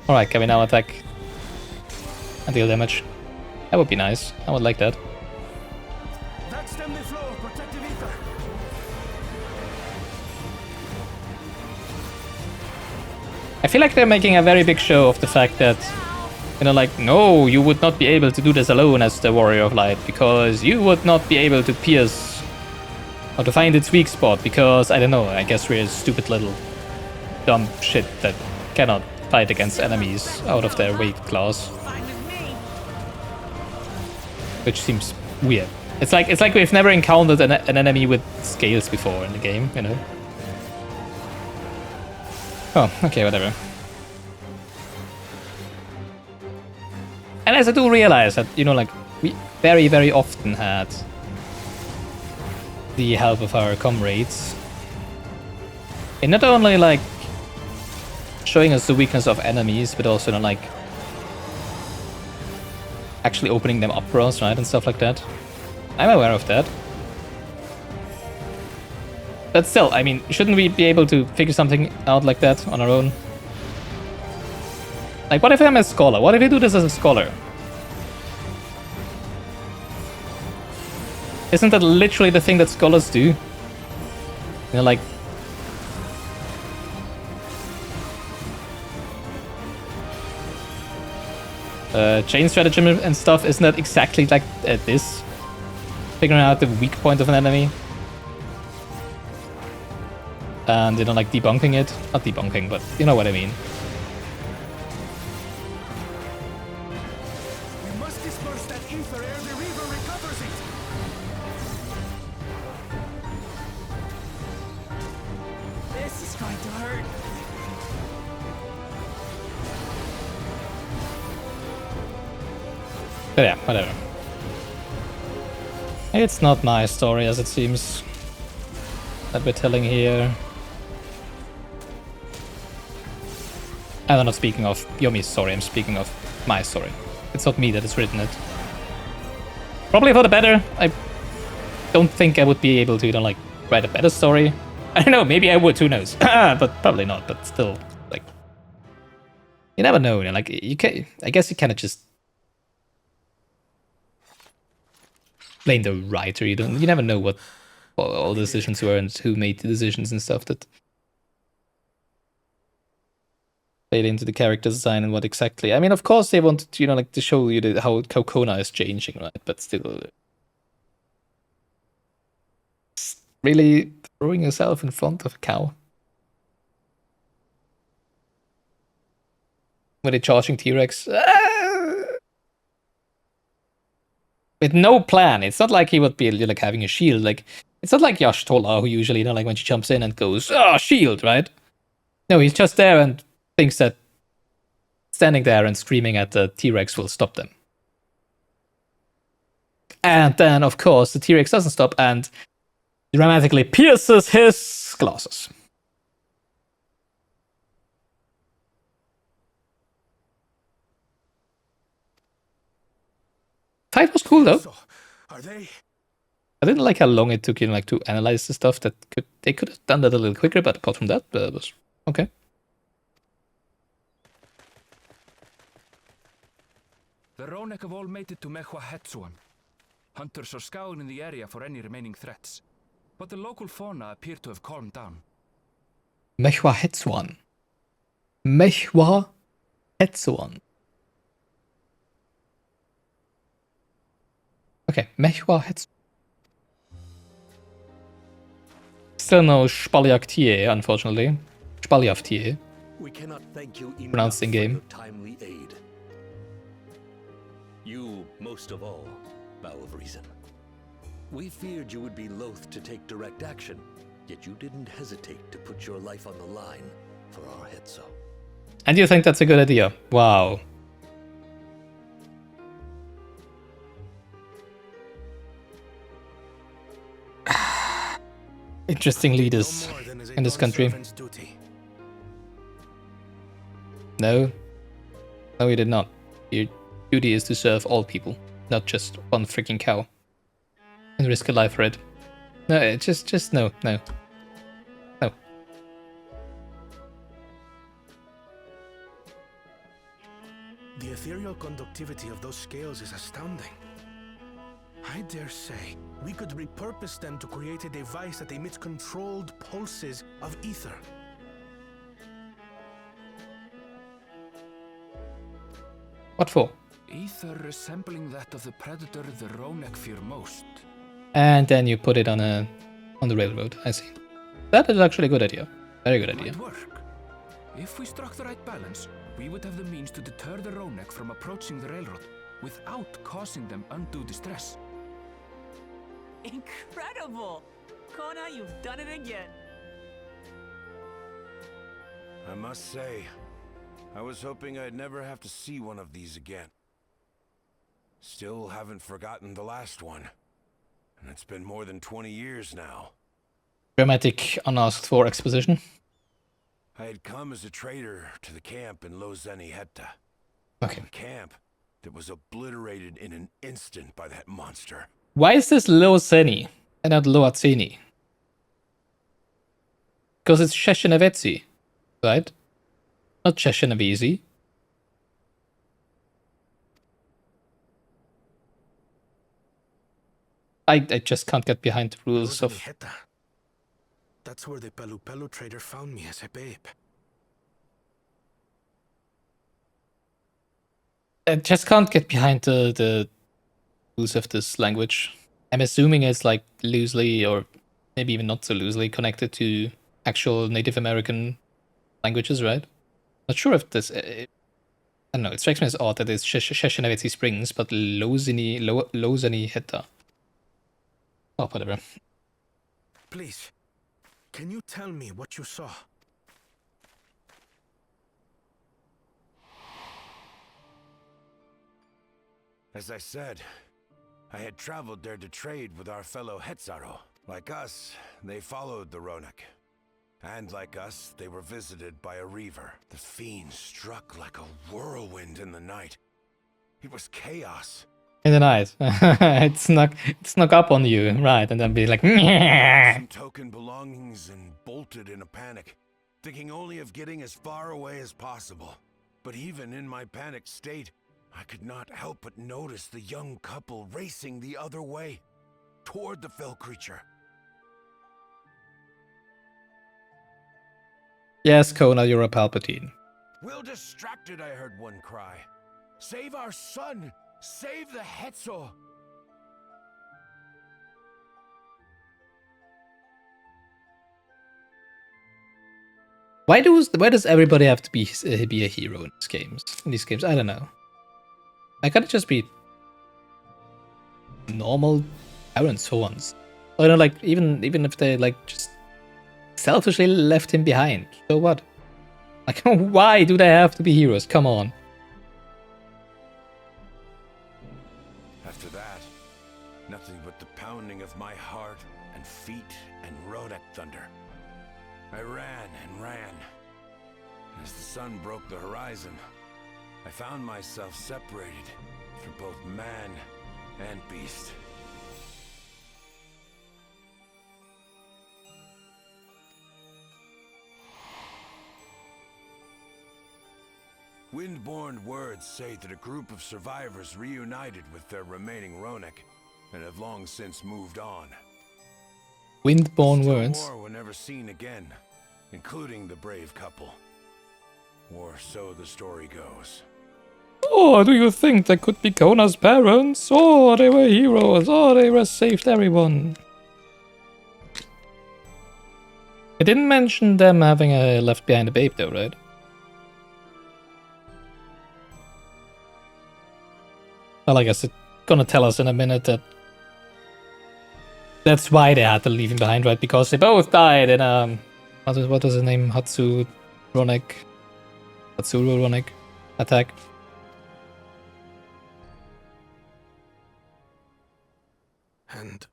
All right, can we now attack and deal damage? That would be nice. I would like that. That stem the flow of protective ether. I feel like they're making a very big show of the fact that, you know, like, no, you would not be able to do this alone as the Warrior of Light, because you would not be able to pierce or to find its weak spot, because, I don't know, I guess we're a stupid little dumb shit that cannot fight against enemies out of their weight class, Fine with me. which seems weird. It's like we've never encountered an enemy with scales before in the game, you know? Oh, okay, whatever. And as I do realize that, you know, like, we very, very often had the help of our comrades in not only, like, showing us the weakness of enemies, but also like actually opening them up for us, right, and stuff like that. I'm aware of that. But still, I mean, shouldn't we be able to figure something out like that on our own? Like, what if I'm a scholar? What if I do this as a scholar? Isn't that literally the thing that scholars do? You know, like... chain stratagem and stuff, isn't that exactly like this? Figuring out the weak point of an enemy. And, you know, like debunking it. Not debunking, but you know what I mean. We must disperse that ether ere the Reaver recovers it. This is going to hurt. But yeah, whatever. It's not my story as it seems that we're telling here. And I'm not speaking of Yomi's story, I'm speaking of my story. It's not me that has written it. Probably for the better. I don't think I would be able to, you know, like, write a better story. I don't know, maybe I would, who knows. But probably not, but still, like... You never know, you know, like, you can, I guess you kind of just... blame the writer, you never know what all the decisions were and who made the decisions and stuff that... played into the character design and what exactly. I mean, of course they wanted to, you know, like to show you how Koana is changing, right? But still, really throwing yourself in front of a cow. Were they charging T-Rex? With no plan. It's not like he would be like having a shield. Like, it's not like Yash Tola, who usually, you know, like when she jumps in and goes, "Oh, shield," right? No, he's just there and thinks that standing there and screaming at the T-Rex will stop them. And then, of course, the T-Rex doesn't stop and dramatically pierces his glasses. Fight was cool though. So, are they? I didn't like how long it took, you know, like to analyze the stuff. They could have done that a little quicker, but apart from that, it was okay. The Rroneek have all made it to Hhetso. Hunters are scouring the area for any remaining threats, but the local fauna appear to have calmed down. Hhetso. Okay, Hhetso. Still no Spaliaktie, unfortunately. Spaliaftie. We cannot thank you enough Pronounced in for game. your timely aid. You, most of all, Bow of Reason. We feared you would be loath to take direct action, yet you didn't hesitate to put your life on the line for our Hhetso. And you think that's a good idea? Wow. Interesting leaders No more than is a in this done country. servant's duty. No. No, you did not. Your duty is to serve all people, not just one freaking cow. And risk a life for it. No, just no. No. The ethereal conductivity of those scales is astounding. I dare say we could repurpose them to create a device that emits controlled pulses of ether. What for? Ether resembling that of the predator the Rroneek fear most. And then you put it on the railroad. I see. That is actually a good idea. Very good idea. Might work. If we struck the right balance, we would have the means to deter the Rroneek from approaching the railroad without causing them undue distress. Incredible! Koana, you've done it again. I must say, I was hoping I'd never have to see one of these again. Still haven't forgotten the last one. And it's been more than 20 years now. Dramatic, unasked for exposition. I had come as a trader to the camp in Lozeni Hetta. Okay. A camp that was obliterated in an instant by that monster. Why is this Lozeni and not Loazeni? Because it's Sheshenevetsi, right? Not Sheshenevezi. I just can't get behind the rules of... Hetta. That's where the Pelu Pelu trader found me as a babe. I just can't get behind the rules of this language. I'm assuming it's like loosely, or maybe even not so loosely, connected to actual Native American languages, right? Not sure if this... I don't know, it strikes me as odd that it's Sheshenevetsi Springs, but Lozeni Hetta. Oh, whatever. Please, can you tell me what you saw? As I said, I had traveled there to trade with our fellow Hhetso. Like us, they followed the Rroneek. And like us, they were visited by a reaver. The fiend struck like a whirlwind in the night. It was chaos. In the night. it snuck up on you, right, and then be like... Some token belongings and bolted in a panic, thinking only of getting as far away as possible. But even in my panicked state, I could not help but notice the young couple racing the other way, toward the fell creature. Yes, Koana, you're a Palpatine. Well distracted, I heard one cry. Save our son! Save the Hhetso! Why does everybody have to be a hero in these games? I don't know. I gotta just be normal parents for once. Or, you know, like even if they like just selfishly left him behind. So what? Like, why do they have to be heroes? Come on. After that, nothing but the pounding of my heart and feet and Rroneek thunder. I ran and ran. And as the sun broke the horizon, I found myself separated from both man and beast. Windborne words say that a group of survivors reunited with their remaining Rroneek and have long since moved on. Windborne Still words. more were never seen again, including the brave couple. Or so the story goes. Oh, do you think they could be Koana's parents? Oh, they were heroes. Oh, they saved everyone. I didn't mention them having left behind a babe though, right? Well, I guess it's gonna tell us in a minute that that's why they had to leave him behind, right? Because they both died in what was his name? Hhetso Rroneek. Hetsuru Rroneek attack. And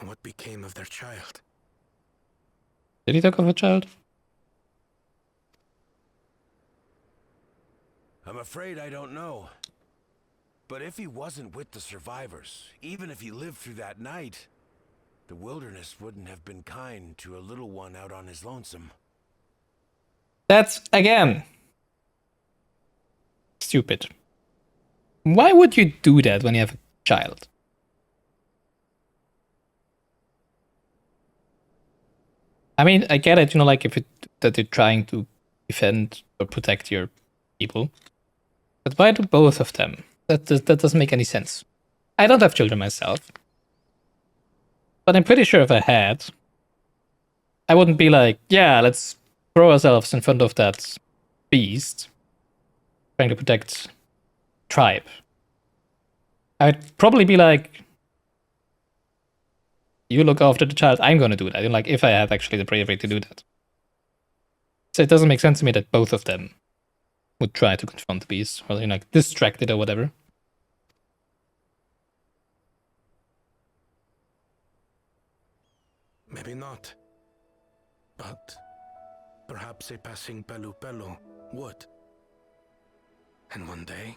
what became of their child? Did he talk of a child? I'm afraid I don't know. But if he wasn't with the survivors, even if he lived through that night, the wilderness wouldn't have been kind to a little one out on his lonesome. That's, again, stupid. Why would you do that when you have a child? I mean, I get it, you know, like that you're trying to defend or protect your people. But why do both of them? That doesn't make any sense. I don't have children myself. But I'm pretty sure if I had, I wouldn't be like, yeah, let's throw ourselves in front of that beast trying to protect tribe. I'd probably be like, you look after the child, I'm gonna do that. And like, if I had actually the bravery to do that. So it doesn't make sense to me that both of them would try to confront the beast, or, you know, like, distracted or whatever. Maybe not. But perhaps a passing Pelu would. And one day,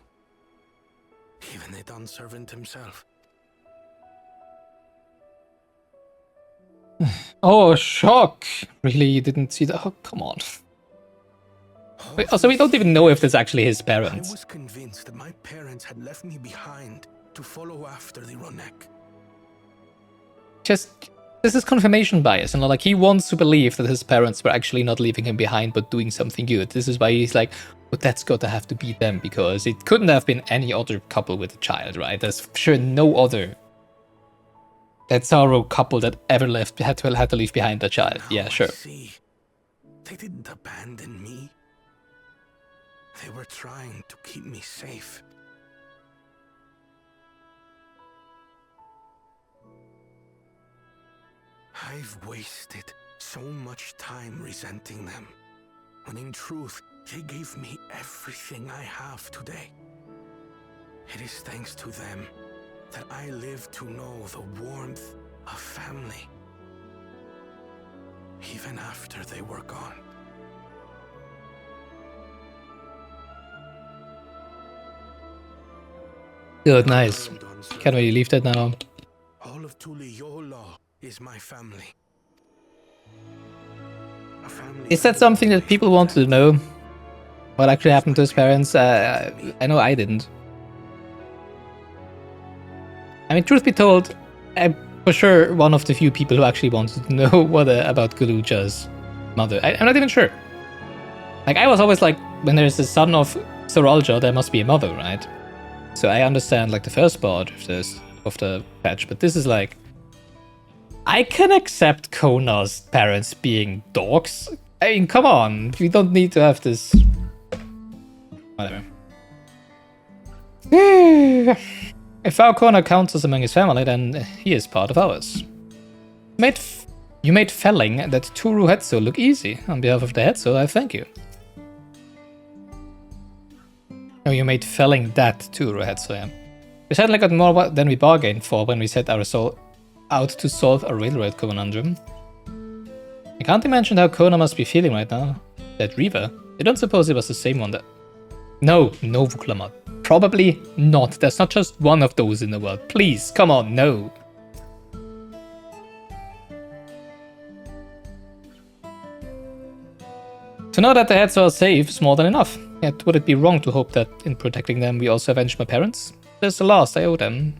even a Dawn servant himself. Oh, shock! Really, you didn't see that? Oh, come on. Wait, also, we don't even know if this actually his I parents. was convinced that my parents had left me behind to follow after the Rroneek. Just, this is confirmation bias, like he wants to believe that his parents were actually not leaving him behind but doing something good. This is why he's like, but that's got to have to be them, because it couldn't have been any other couple with a child, right? There's for sure no other that sorrow couple that ever had to leave behind a child. Now Yeah, I sure. see. They didn't abandon me. They were trying to keep me safe. I've wasted so much time resenting them, when in truth, they gave me everything I have today. It is thanks to them that I live to know the warmth of family, even after they were gone. Good, nice. Can't really leave that now. All of Tuliyola is my family. A family. Is that something that people wanted to know? What actually happened to his parents? I know I didn't. I mean, truth be told, I'm for sure one of the few people who actually wanted to know what about Galuja's mother. I'm not even sure. Like, I was always like, when there's a son of Soralja, there must be a mother, right? So I understand like the first part of the patch, but this is like, I can accept Koana's parents being dogs. I mean, come on, we don't need to have this. Whatever. If our Koana counts us among his family, then he is part of ours. You made felling that Turu Hhetso look easy. On behalf of the Hhetso, I thank you. Oh, you made felling that Turu Hhetso, yeah. We certainly got more than we bargained for when we set our soul out to solve a railroad conundrum. I can't imagine how Koana must be feeling right now. That Reaver? You don't suppose it was the same one that... No, Vuklamat. Probably not. There's not just one of those in the world. Please, come on, no. To know that the Hhetso are safe is more than enough. Yet would it be wrong to hope that in protecting them we also avenge my parents? That's the last I owe them.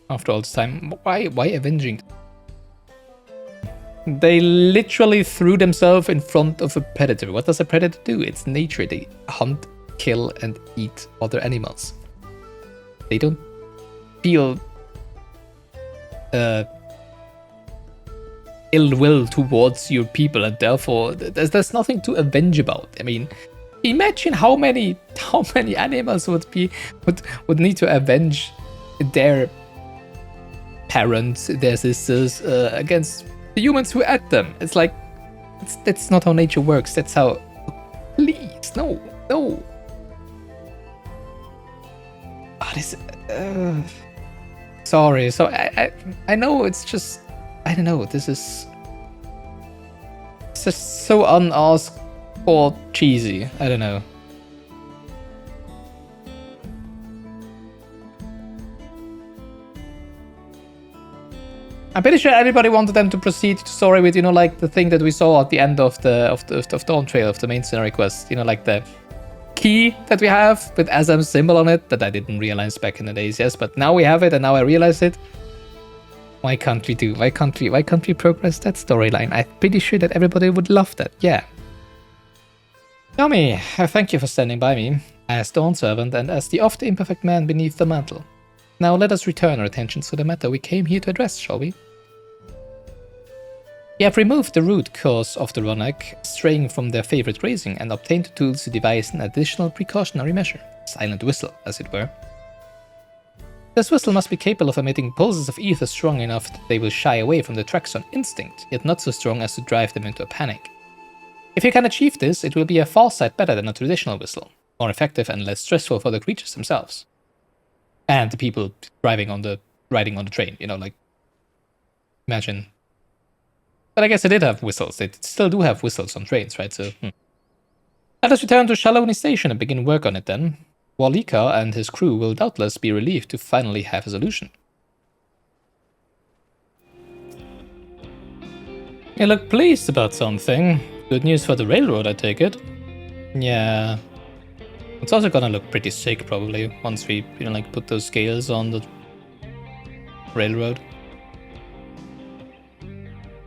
After all this time, why avenging? They literally threw themselves in front of a predator. What does a predator do? It's nature. They hunt, kill, and eat other animals. They don't feel ill will towards your people, and therefore there's nothing to avenge about. I mean, imagine how many animals would need to avenge their parents, their sisters, against the humans who ate them. It's like, that's not how nature works. That's how... Please, no. Oh, this... sorry, so I know it's just... I don't know, this is... It's just so unasked for cheesy. I don't know. I'm pretty sure everybody wanted them to proceed to story with, like the thing that we saw at the end of Dawntrail, of the main scenario quest. Like the key that we have with Azam's symbol on it that I didn't realize back in the days, yes, but now we have it and now I realize it. Why can't we progress that storyline? I'm pretty sure that everybody would love that, yeah. Yami, thank you for standing by me, as Dawn Servant and as the oft-imperfect man beneath the mantle. Now let us return our attentions to the matter we came here to address, shall we? We have removed the root cause of the Rroneek straying from their favorite grazing and obtained the tools to devise an additional precautionary measure. Silent whistle, as it were. This whistle must be capable of emitting pulses of ether strong enough that they will shy away from the tracks on instinct, yet not so strong as to drive them into a panic. If you can achieve this, it will be a far sight better than a traditional whistle, more effective and less stressful for the creatures themselves. And the people riding on the train, like, imagine. But I guess they did have whistles. They still do have whistles on trains, right? So, Let us return to Shaloni Station and begin work on it then. Walika and his crew will doubtless be relieved to finally have a solution. You look pleased about something. Good news for the railroad, I take it. Yeah. It's also gonna look pretty sick, probably, once we, like, put those scales on the railroad.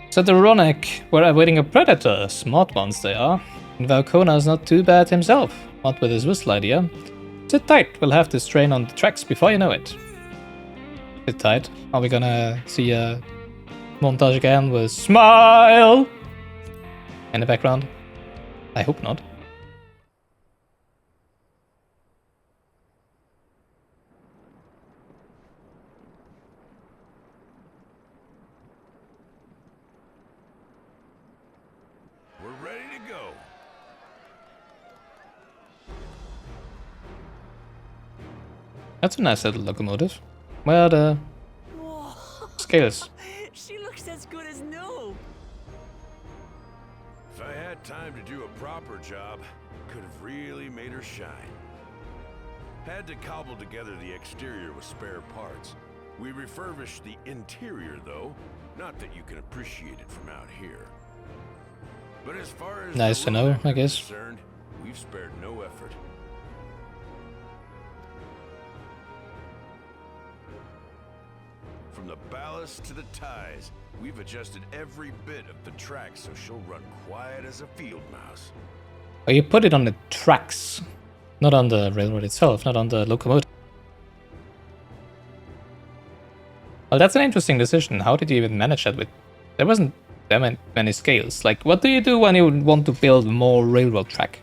So the Rroneek were awaiting a predator. Smart ones they are. And Koana is not too bad himself. What with his whistle idea. Sit tight, we'll have this train on the tracks before you know it. Sit tight. Are we gonna see a montage again with SMILE in the background? I hope not. We're ready to go. That's a nice little locomotive. Where are the scales? She looks as good as new. If I had time to do a proper job, could have really made her shine. Had to cobble together the exterior with spare parts. We refurbished the interior, though. Not that you can appreciate it from out here. But as far as Nice to know, I guess. concerned, we've spared no effort. From the ballast to the ties, we've adjusted every bit of the track so she'll run quiet as a field mouse. Oh, you put it on the tracks, not on the railroad itself, not on the locomotive. Well, that's an interesting decision. How did you even manage that with... There wasn't that many scales. Like, what do you do when you want to build more railroad track?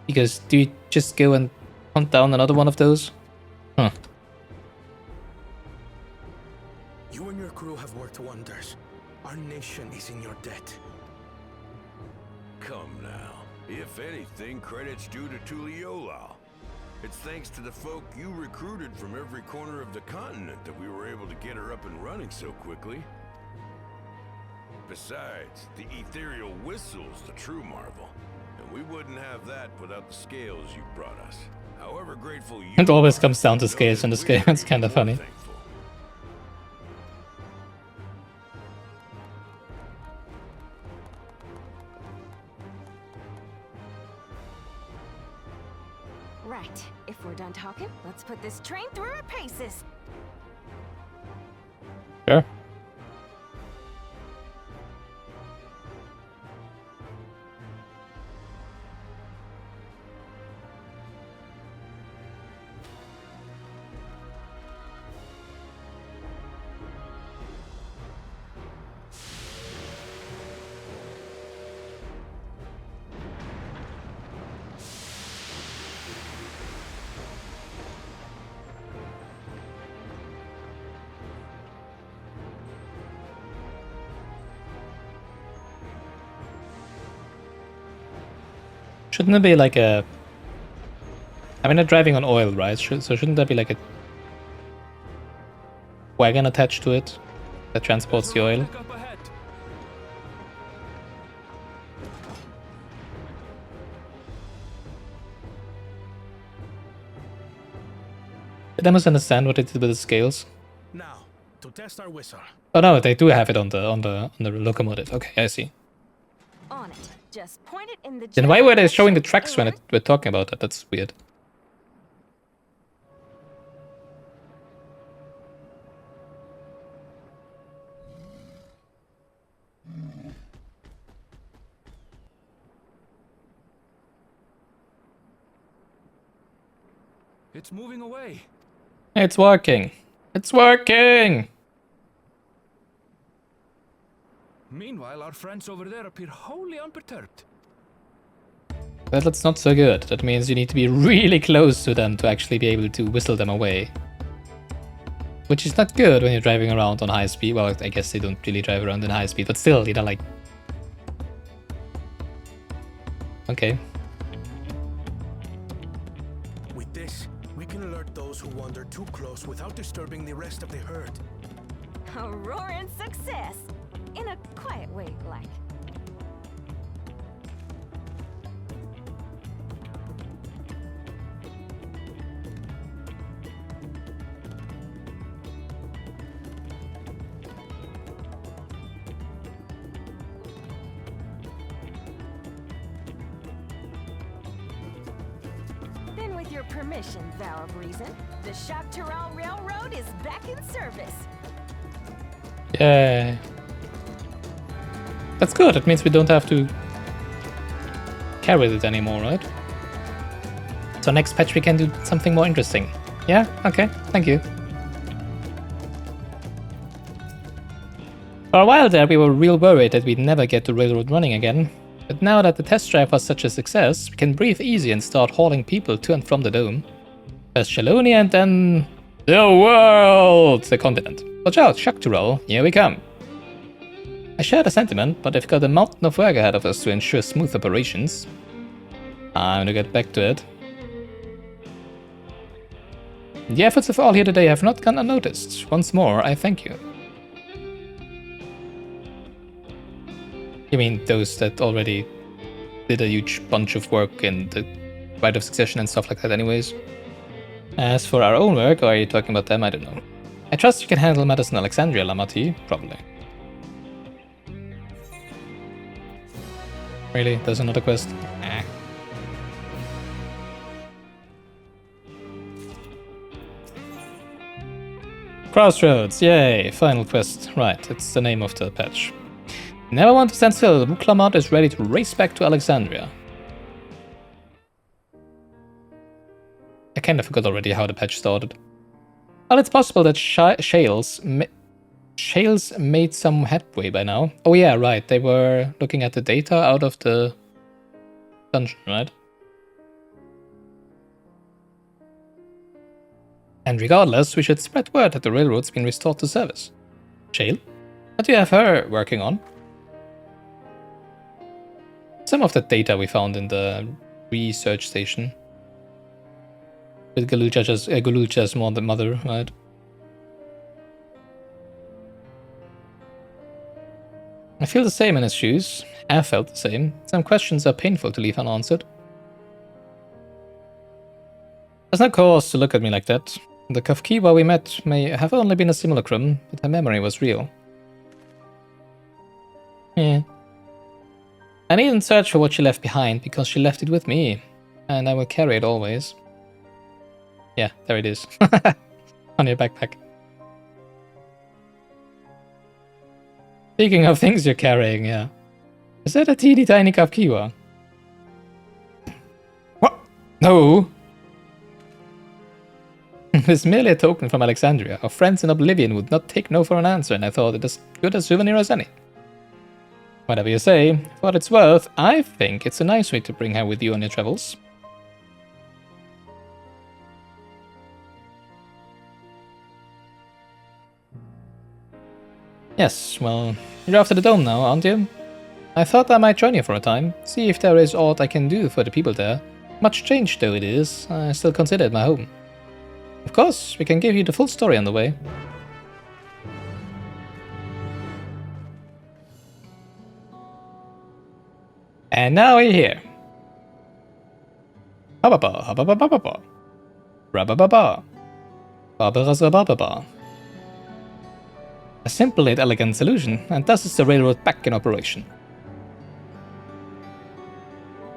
Because do you just go and hunt down another one of those? Huh. You and your crew have worked wonders. Our nation is in your debt. Come now. If anything, credit's due to Tuliolal. It's thanks to the folk you recruited from every corner of the continent that we were able to get her up and running so quickly. Besides, the ethereal whistle's the true marvel. And we wouldn't have that without the scales you brought us. However grateful you It always are, comes down to know scales that in this we're game. It's kind of more funny. thankful. Right. If we're done talking, let's put this train through our paces. Sure. Shouldn't there be like a... I mean, they're driving on oil, right? So shouldn't there be like a wagon attached to it that transports the oil? Rroneek up ahead. Did I misunderstand what they did with the scales? Now, to test our whistle. Oh no, they do have it on the locomotive. Okay, I see. On it. Just point it in the Then why were they showing the direction tracks when and- we're talking about that? That's weird. It's moving away. It's working. It's working! Meanwhile, our friends over there appear wholly unperturbed. That's not so good. That means you need to be really close to them to actually be able to whistle them away. Which is not good when you're driving around on high speed. Well, I guess they don't really drive around in high speed, but still, you know, like... Okay. With this, we can alert those who wander too close without disturbing the rest of the herd. A roaring success. in a quiet way, like. Then with your permission, Vow of Reason, the Hhetso Railroad is back in service. Yay. That's good. It means we don't have to carry it anymore, right? So next patch we can do something more interesting. Yeah? Okay. Thank you. For a while there, we were real worried that we'd never get the railroad running again. But now that the test drive was such a success, we can breathe easy and start hauling people to and from the dome. First Shalonia and then... the world! The continent. Watch out, Hhetso, here we come. I share the sentiment, but I've got a mountain of work ahead of us to ensure smooth operations. I'm gonna get back to it. The efforts of all here today have not gone unnoticed. Once more, I thank you. You mean those that already did a huge bunch of work in the Rite of Succession and stuff like that anyways? As for our own work, or are you talking about them? I don't know. I trust you can handle matters in Alexandria, Lamati. Probably. Really? There's another quest? Crossroads, yay! Final quest. Right, it's the name of the patch. Never want to stand still, the Muklamat is ready to race back to Alexandria. I kind of forgot already how the patch started. Well, it's possible that Shales made some headway by now. Oh yeah, right, they were looking at the data out of the dungeon, right? And regardless, we should spread word that the railroad's been restored to service. Shale? What do you have her working on? Some of the data we found in the research station. With Galuja's mother, right? I feel the same in his shoes. I felt the same. Some questions are painful to leave unanswered. There's no cause to look at me like that. The Kafkiwa we met may have only been a simulacrum, but her memory was real. Yeah. I needn't search for what she left behind, because she left it with me. And I will carry it always. Yeah, there it is. On your backpack. Speaking of things you're carrying, yeah. Is that a teeny tiny Kafkiwa? What? No! It's merely a token from Alexandria. Our friends in Oblivion would not take no for an answer, and I thought it as good a souvenir as any. Whatever you say, for what it's worth, I think it's a nice way to bring her with you on your travels. Yes, well, you're after the dome now, aren't you? I thought I might join you for a time, see if there is aught I can do for the people there. Much changed though it is, I still consider it my home. Of course, we can give you the full story on the way. And now we're here. Hababa, hababa, bababa. Rabababa. Babarazabababa. A simple yet elegant solution, and thus is the railroad back in operation.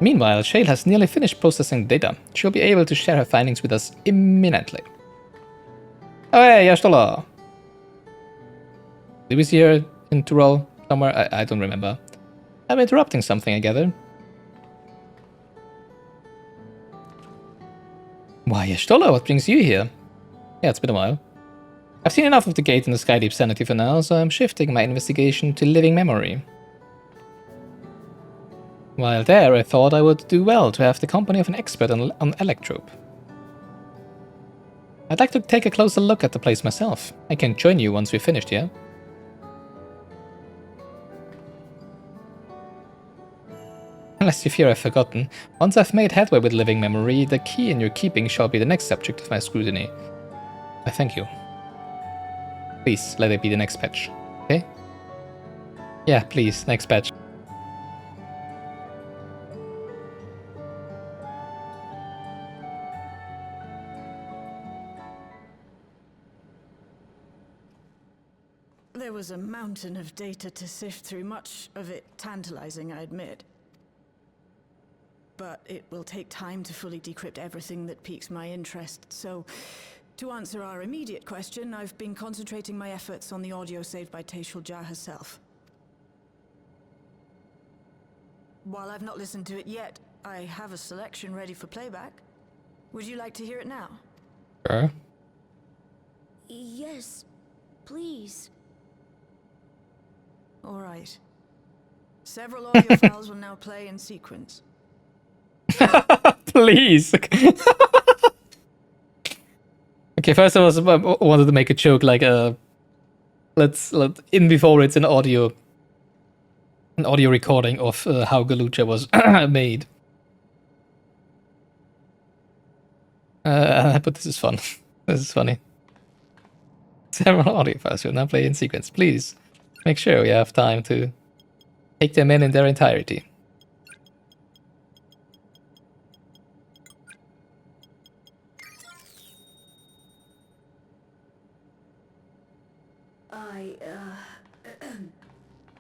Meanwhile, Shale has nearly finished processing data. She'll be able to share her findings with us imminently. Oh hey, Hhetso! Did we see her in Tyrol somewhere? I don't remember. I'm interrupting something, I gather. Why, Hhetso, what brings you here? Yeah, it's been a while. I've seen enough of the gate in the Skydeep Sanity for now, so I'm shifting my investigation to living memory. While there, I thought I would do well to have the company of an expert on Electrope. I'd like to take a closer look at the place myself. I can join you once we're finished here. Unless you fear I've forgotten, once I've made headway with living memory, the key in your keeping shall be the next subject of my scrutiny. I thank you. Please, let it be the next patch, okay? Yeah, please, next patch. There was a mountain of data to sift through, much of it tantalizing, I admit. But it will take time to fully decrypt everything that piques my interest, so to answer our immediate question, I've been concentrating my efforts on the audio saved by Teishulja herself. While I've not listened to it yet, I have a selection ready for playback. Would you like to hear it now? Sure. Yes, please. All right. Several audio files will now play in sequence. Please. Okay, first I wanted to make a joke like let's in before it's an audio recording of how Galucha was made. But this is fun. This is funny. Several audio files will now play in sequence. Please make sure you have time to take them in their entirety.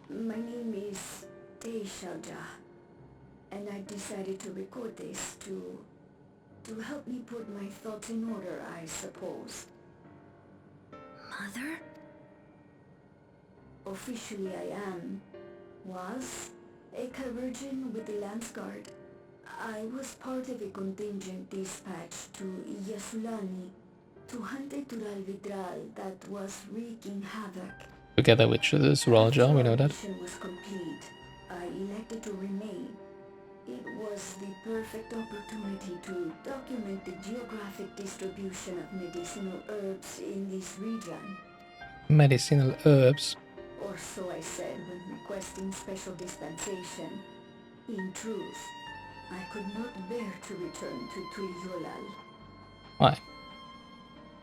My name is Teishulja, and I decided to record this to help me put my thoughts in order, I suppose. Mother? Officially was a Virgin with the Landsguard. I was part of a contingent dispatched to Yasulani to hunt a Tural Vidral that was wreaking havoc. Together with Suralja, we know that. After our mission was complete, I elected to remain. It was the perfect opportunity to document the geographic distribution of medicinal herbs in this region. Medicinal herbs. Or so I said when requesting special dispensation. In truth, I could not bear to return to Tuiyolal. Why?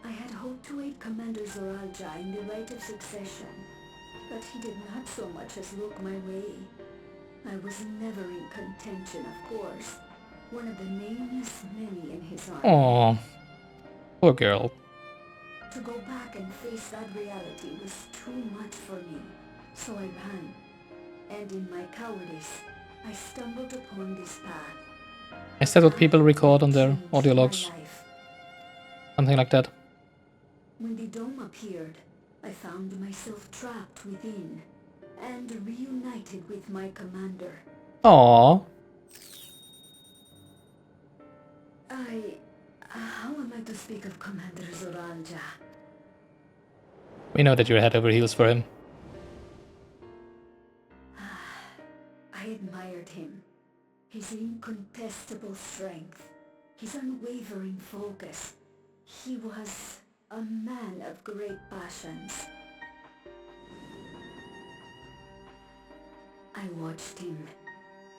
I had hoped to aid Commander Zoralja in the right of succession, but he did not so much as look my way. I was never in contention, of course. One of the nameless many in his army. Aww. Poor girl. To go back and face that reality was too much for me, so I ran. And in my cowardice, I stumbled upon this path. Is that what people record on their audio logs? Something like that. When the dome appeared, I found myself trapped within and reunited with my commander. Aww. How am I to speak of Commander Zoralja? We know that you're head over heels for him. I admired him. His incontestable strength, his unwavering focus. He was a man of great passions. I watched him,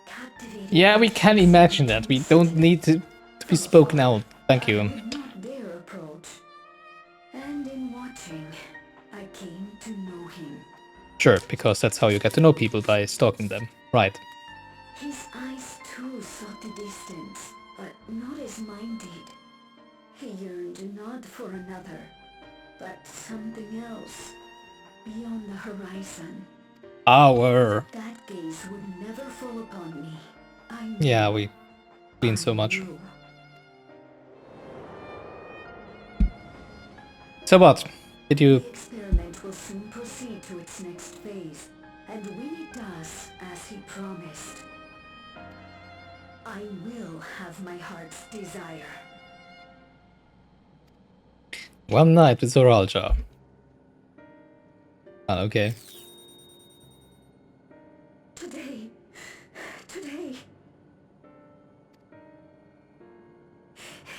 captivated. Yeah, we can imagine that. We don't need to be spoken out. Thank you. I did not dare approach. And in watching, I came to know him. Sure, because that's how you get to know people, by stalking them. Right. His eyes too sought the distance, but not as mine did. He yearned not for another, but something else, beyond the horizon. Our. That gaze would never fall upon me. I knew. Yeah, we've seen so much. Knew. So what? Did you... The experiment will soon proceed to its next phase, and when it does, as he promised, I will have my heart's desire. One night with Zoralja. Ah, okay. Today.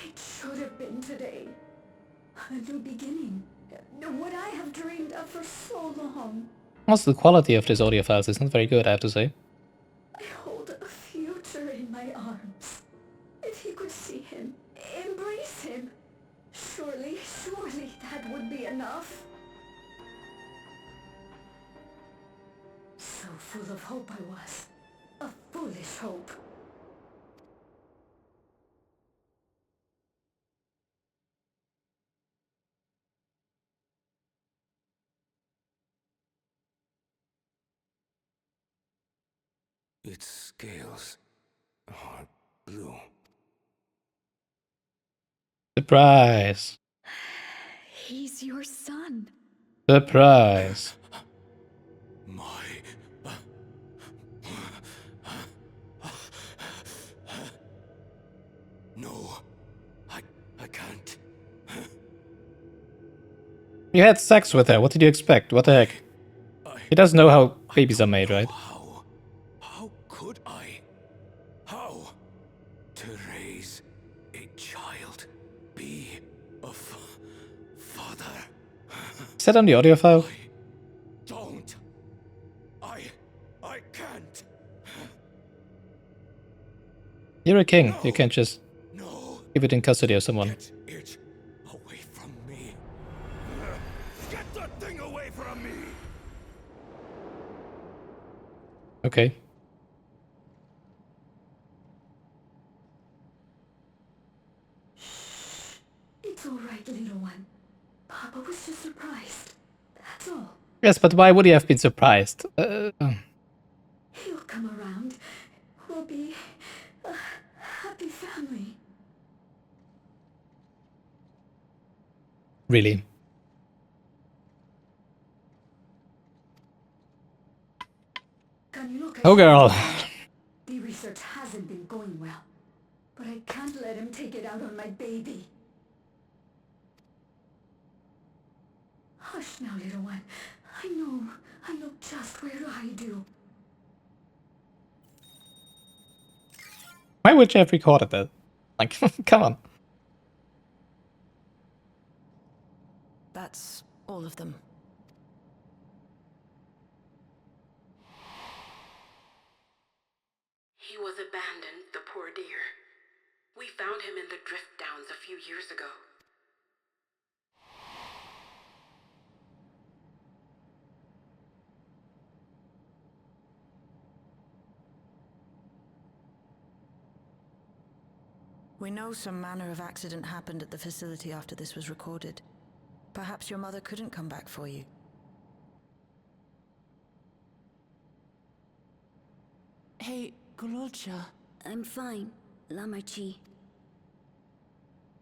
It should have been today. A new beginning. What I have dreamed of for so long. Also, the quality of this audio files is not very good, I have to say. I hold a future in my arms. If he could see him, embrace him, surely that would be enough. So full of hope I was. A foolish hope. Its scales are blue. Surprise. He's your son. Surprise. No, I can't. You had sex with her. What did you expect? What the heck? He doesn't know how babies are made, right? How could I? How? To raise a child, be a father. Is that on the audio file? Don't. I can't. You're a king. You can't just No. give it in custody of someone. Get it away from me. Get that thing away from me. Okay. It's all right, little one. Papa was just surprised. That's all. Yes, but why would he have been surprised? He'll come around. We'll be a happy family. Really? Can you look at Oh, girl. The research hasn't been going well, but I can't let him take it out on my baby. Hush now, little one. I know just where to hide you. Why would you have recorded that? Like, come on. That's all of them. He was abandoned, the poor dear. We found him in the drift downs a few years ago. We know some manner of accident happened at the facility after this was recorded. Perhaps your mother couldn't come back for you. Hey, Gululcha. I'm fine, Lamarchi.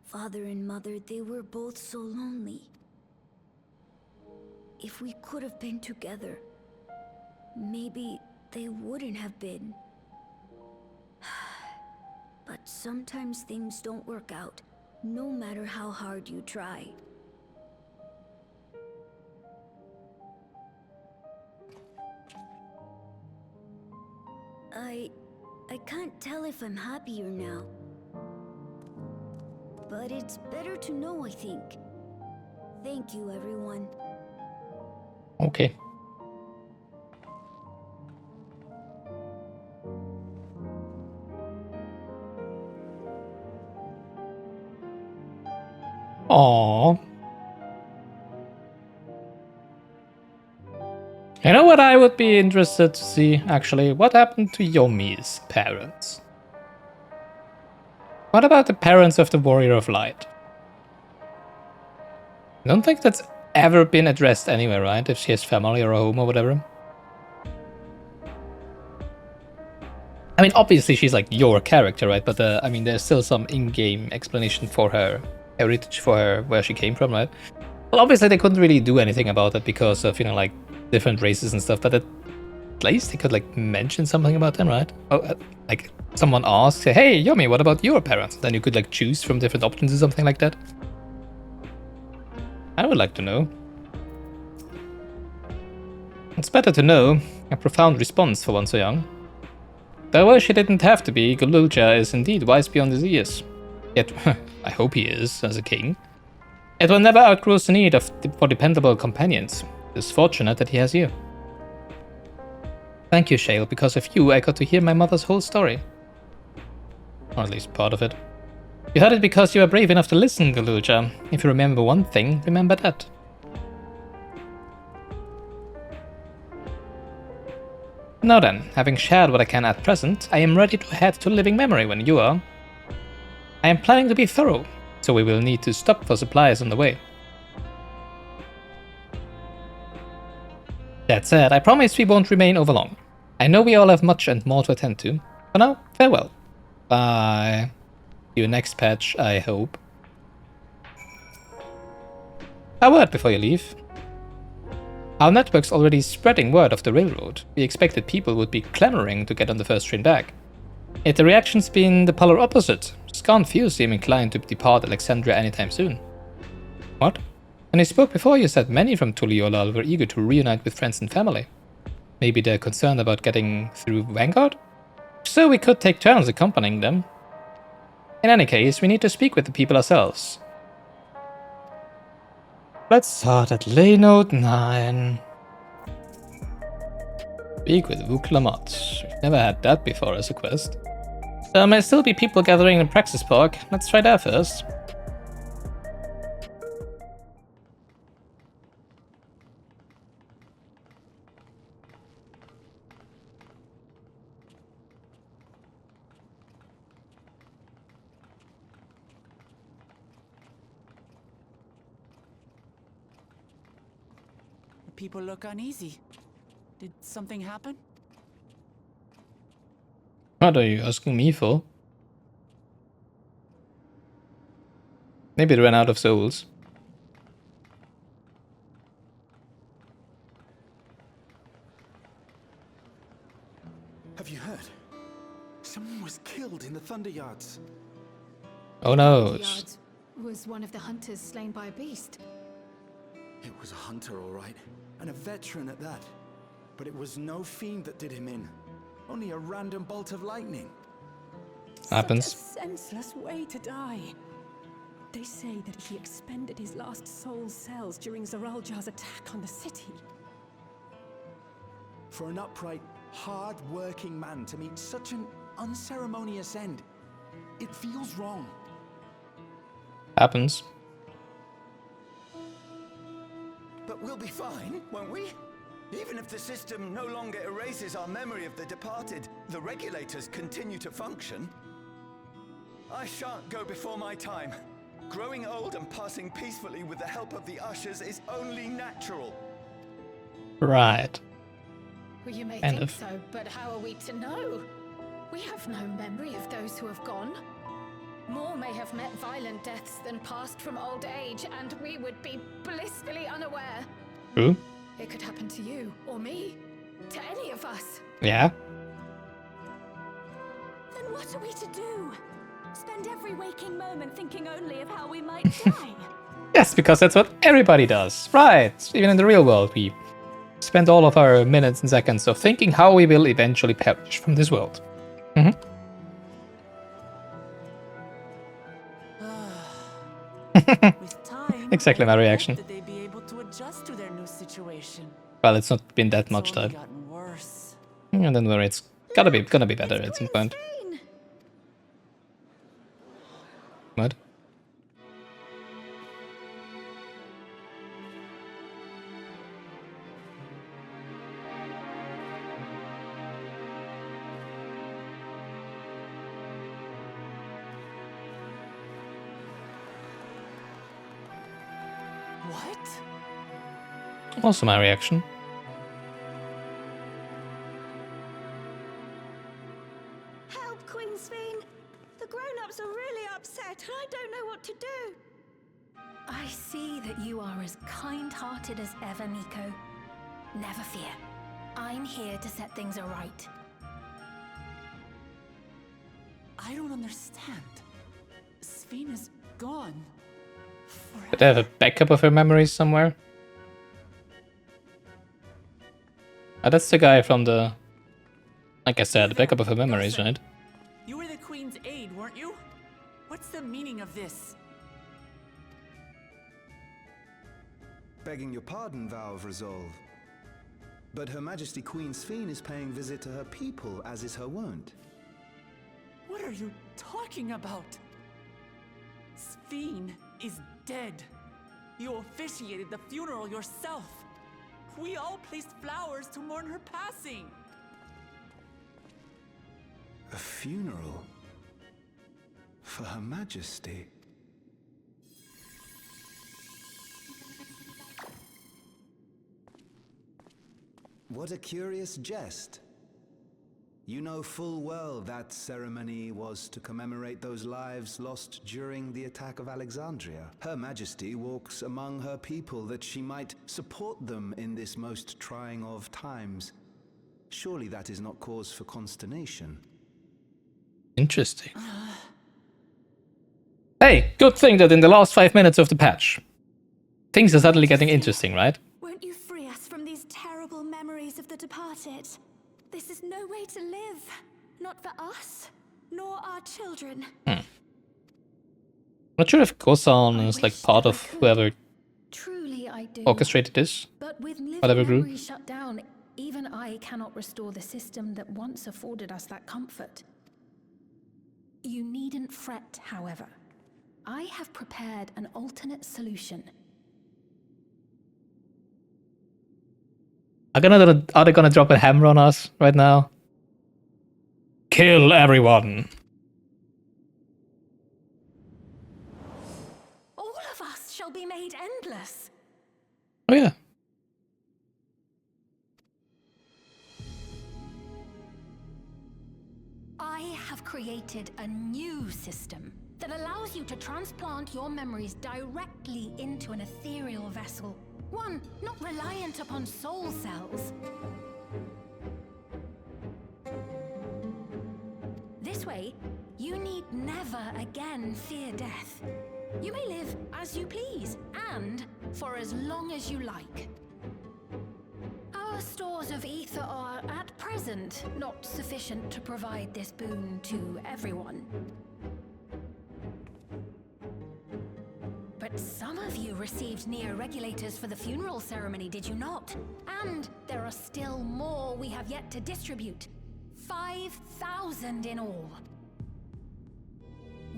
Father and mother, they were both so lonely. If we could have been together, maybe they wouldn't have been. But sometimes things don't work out, no matter how hard you try. I can't tell if I'm happier now. But it's better to know, I think. Thank you, everyone. Okay. Aww. You know what I would be interested to see, actually? What happened to Yomi's parents? What about the parents of the Warrior of Light? I don't think that's ever been addressed anywhere, right? If she has family or a home or whatever. I mean, obviously she's like your character, right? But I mean, there's still some in-game explanation for her heritage, for her, where she came from, right? Well, obviously they couldn't really do anything about it because of, you know, like, different races and stuff, but at least they could, like, mention something about them, right? Oh, like, someone asks, hey, Yomi, what about your parents? Then you could, like, choose from different options or something like that. I would like to know. It's better to know. A profound response for one so young. Though she didn't have to be, Gululcha is indeed wise beyond his years. Yet, I hope he is, as a king. It will never outgrow the need for dependable companions. It's fortunate that he has you. Thank you, Shale. Because of you, I got to hear my mother's whole story. Or at least part of it. You heard it because you were brave enough to listen, Gululcha. If you remember one thing, remember that. Now then, having shared what I can at present, I am ready to head to living memory when you are. I am planning to be thorough, so we will need to stop for supplies on the way. That said, I promise we won't remain over long. I know we all have much and more to attend to. For now, farewell. Bye. See you next patch, I hope. A word before you leave. Our network's already spreading word of the railroad. We expected people would be clamoring to get on the first train back. Yet the reaction's been the polar opposite. Scant few seem inclined to depart Alexandria anytime soon. What? When I spoke before, you said many from Tuliolal were eager to reunite with friends and family. Maybe they're concerned about getting through Vanguard? So we could take turns accompanying them. In any case, we need to speak with the people ourselves. Let's start at lay note 9. Speak with Vuk Lamotte. We've never had that before as a quest. There may still be people gathering in Praxis Park. Let's try there first. People look uneasy. Did something happen? What are you asking me for? Maybe they ran out of souls. Have you heard? Someone was killed in the Thunder Yards. Oh no. Yards was one of the hunters slain by a beast. It was a hunter, all right. And a veteran at that. But it was no fiend that did him in. Only a random bolt of lightning. Happens. Such a senseless way to die. They say that he expended his last soul cells during Zoraljar's attack on the city. For an upright, hard-working man to meet such an unceremonious end, it feels wrong. Happens. But we'll be fine, won't we? Even if the system no longer erases our memory of the departed, the regulators continue to function. I shan't go before my time. Growing old and passing peacefully with the help of the ushers is only natural. Right. Well, you may Kind think of. so, but how are we to know? We have no memory of those who have gone. More may have met violent deaths than passed from old age, and we would be blissfully unaware. True. It could happen to you, or me, to any of us. Yeah. Then what are we to do? Spend every waking moment thinking only of how we might die? Yes, because that's what everybody does. Right. Even in the real world, we spend all of our minutes and seconds of thinking how we will eventually perish from this world. With time, Exactly my reaction. that they be able to adjust to their new situation. Well, it's not been that much It's only time. gotten worse. And then where it's gonna be better at some point. What? What? Also my reaction. Help, Queen Sphene! The grown-ups are really upset, and I don't know what to do. I see that you are as kind-hearted as ever, Nico. Never fear. I'm here to set things aright. I don't understand. Sphene is gone. Did I have a backup of her memories somewhere? Oh, that's the guy from the... Like I said, the backup of her memories, right? You were the Queen's aide, weren't you? What's the meaning of this? Begging your pardon, Vow of Resolve. But Her Majesty Queen Sphene is paying visit to her people, as is her wont. What are you talking about? Sphene is dead. You officiated the funeral yourself. We all placed flowers to mourn her passing. funeral for Her Majesty. What a curious jest. You know full well that ceremony was to commemorate those lives lost during the attack of Alexandria. Her Majesty walks among her people that she might support them in this most trying of times. Surely that is not cause for consternation. Interesting. Hey, good thing that in the last 5 minutes of the patch, things are suddenly getting interesting, right? Won't you free us from these terrible memories of the departed? This is no way to live. Not for us, nor our children. Not sure if Koana is like part of whoever Truly I do. orchestrated this. But with living Whatever group. memories shut down, even I cannot restore the system that once afforded us that comfort. You needn't fret, however. I have prepared an alternate solution. Are they gonna drop a hammer on us right now? Kill everyone! All of us shall be made endless. Oh yeah. I have created a new system that allows you to transplant your memories directly into an ethereal vessel. One not reliant upon soul cells. This way, you need never again fear death. You may live as you please, and for as long as you like. Our stores of ether are, at present, not sufficient to provide this boon to everyone. But some of you received neo-regulators for the funeral ceremony, did you not? And there are still more we have yet to distribute. 5,000 in all.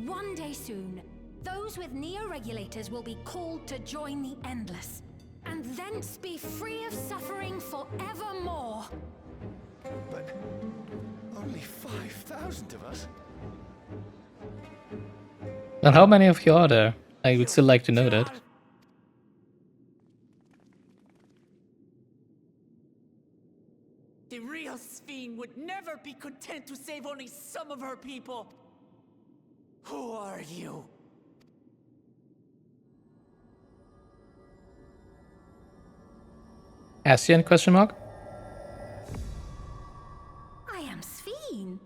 One day soon, those with neo-regulators will be called to join the Endless, and thence be free of suffering forevermore. But only 5,000 of us? And how many of you are there? I would still like to know that. The real Sphene would never be content to save only some of her people. Who are you? Asian question mark? I am Sphene,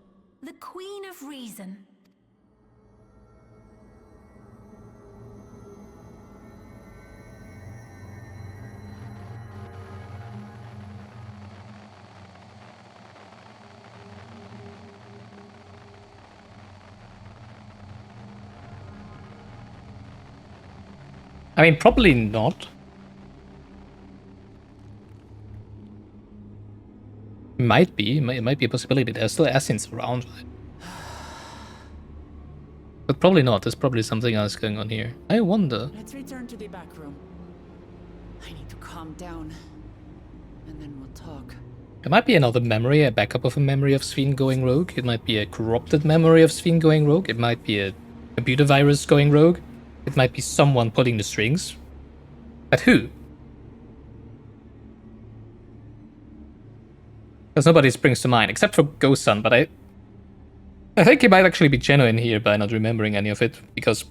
the Queen of Reason. I mean, probably not. Might be. It might be a possibility. There's still Assassins around, right? But probably not. There's probably something else going on here. I wonder. Let's return to the back room. I need to calm down, and then we'll talk. There might be another memory, a backup of a memory of Sphene going rogue. It might be a corrupted memory of Sphene going rogue. It might be a computer virus going rogue. It might be someone pulling the strings. But who? Because nobody springs to mind, except for Ghost Sun, but I think he might actually be genuine here by not remembering any of it, because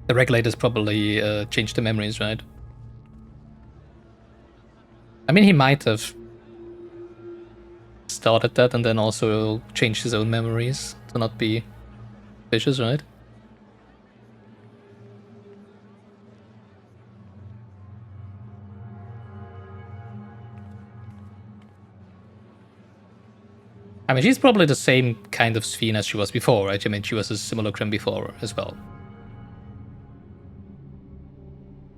the regulators probably changed the memories, right? I mean, he might have started that and then also changed his own memories to not be vicious, right? I mean, she's probably the same kind of Sphene as she was before, right? I mean, she was a simulacrum before as well.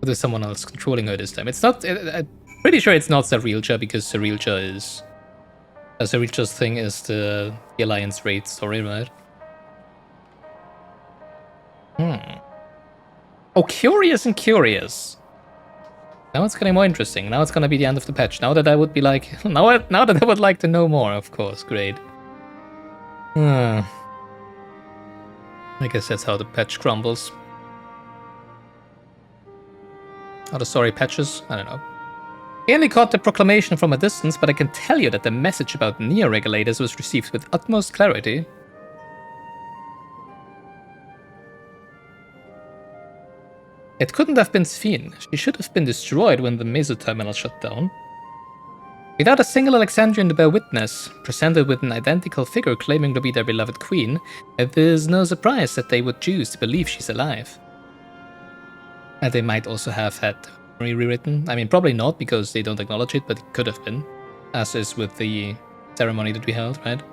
But there's someone else controlling her this time. It's not... I'm pretty sure it's not Sarilcha, because Sarilcha is... Sarilcha's thing is the Alliance raid story, right? Oh, curious and curious. Now it's getting more interesting. Now it's gonna be the end of the patch. Now that I would be like... now that I would like to know more, of course. Great. I guess that's how the patch crumbles. Or the story patches? I don't know. I only caught the proclamation from a distance, but I can tell you that the message about neo-regulators was received with utmost clarity. It couldn't have been Sphene. She should have been destroyed when the meso-terminal shut down. Without a single Alexandrian to bear witness, presented with an identical figure claiming to be their beloved queen, it is no surprise that they would choose to believe she's alive. And they might also have had rewritten. I mean, probably not, because they don't acknowledge it, but it could have been, as is with the ceremony that we held, right?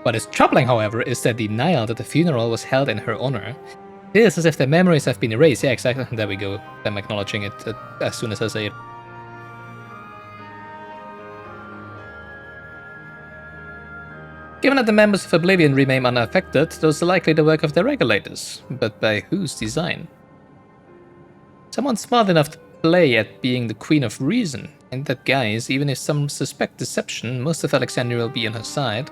What is troubling, however, is the denial that the funeral was held in her honor. It is as if their memories have been erased. Yeah, exactly. There we go. Them acknowledging it as soon as I say it. Given that the members of Oblivion remain unaffected, those are likely the work of the regulators. But by whose design? Someone smart enough to play at being the Queen of Reason. In that guise, even if some suspect deception, most of Alexandria will be on her side.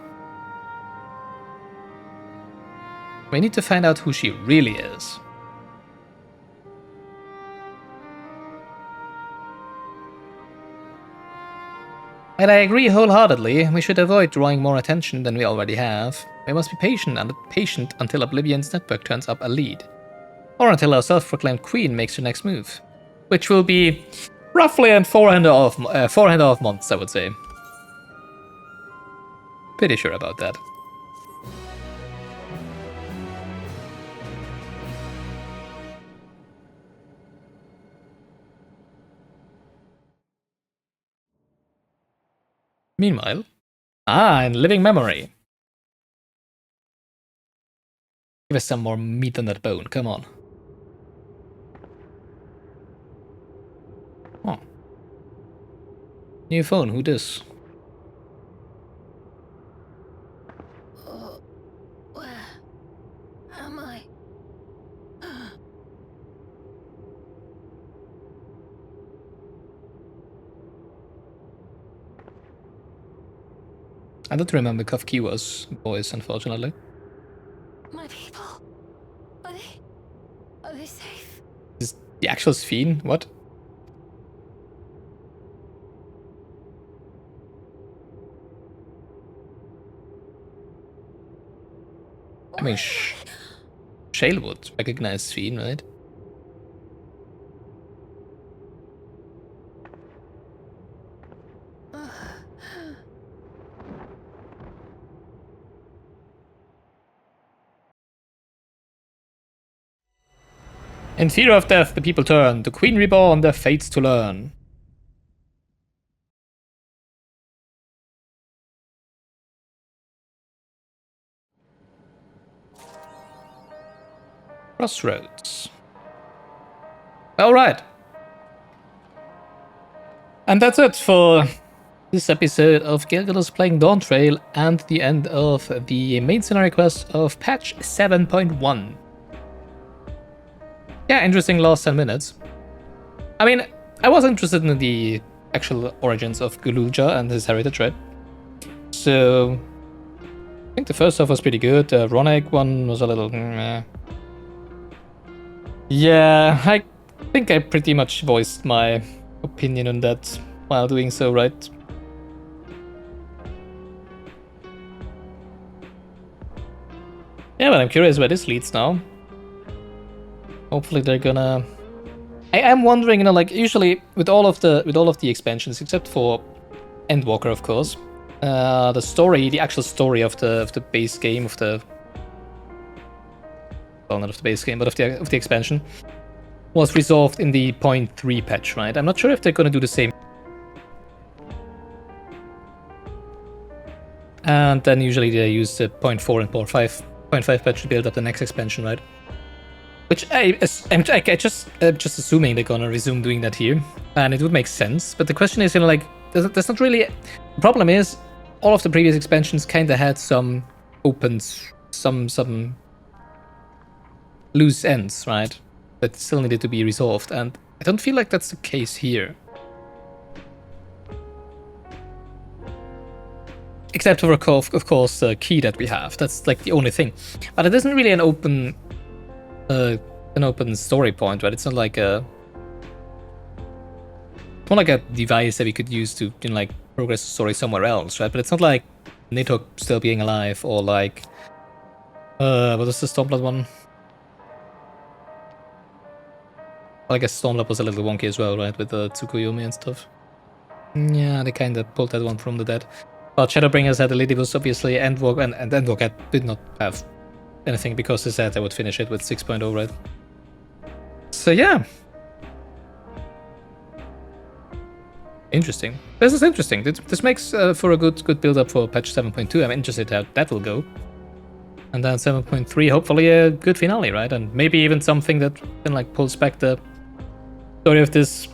We need to find out who she really is. And I agree wholeheartedly, we should avoid drawing more attention than we already have. We must be patient until Oblivion's network turns up a lead. Or until our self-proclaimed queen makes her next move. Which will be roughly in 4.5 months, I would say. Pretty sure about that. Meanwhile, in living memory. Give us some more meat on that bone, come on. Oh. New phone, who dis? Where am I? I don't remember Kafkiwa's voice, unfortunately. My people, are they safe? Is the actual Sphene? What? I mean, Shale would recognize Sphene, right? In fear of death, the people turn. The Queen reborn, their fates to learn. Crossroads. Alright. And that's it for this episode of Gilganos playing Dawntrail and the end of the main scenario quest of patch 7.1. Yeah, interesting last 10 minutes. I mean, I was interested in the actual origins of Gululja and his heritage, right? So, I think the first stuff was pretty good. The Rroneek one was a little... Yeah, I think I pretty much voiced my opinion on that while doing so, right? Yeah, but I'm curious where this leads now. Hopefully they're gonna... I am wondering, you know, like usually with all of the expansions, except for Endwalker, of course, the actual story of the base game, well, not of the base game, but of the expansion, was resolved in the 0.3 patch, right? I'm not sure if they're gonna do the same. And then usually they use the 0.4 and 0.5 patch to build up the next expansion, right? Which I'm just assuming they're gonna resume doing that here, and it would make sense. But the question is, you know, like, there's not really... The problem is, all of the previous expansions kind of had some some loose ends, right? That still needed to be resolved, and I don't feel like that's the case here. except for of course the key that we have. That's like the only thing. But it isn't really an open story point, right? It's not like a more like a device that we could use to like progress the story somewhere else, right? But it's not like Nidhogg still being alive or like what is the Stormblood one? I guess Stormblood was a little wonky as well, right? With the Tsukuyomi and stuff. Yeah, they kind of pulled that one from the dead. But Shadowbringers had Elidibus, obviously, Endwalk, and Endwalk did not have anything because they said they would finish it with 6.0, right? So yeah. Interesting. This is interesting. This makes for a good build-up for patch 7.2. I'm interested how that will go. And then 7.3, hopefully a good finale, right? And maybe even something that can like pulls back the story of this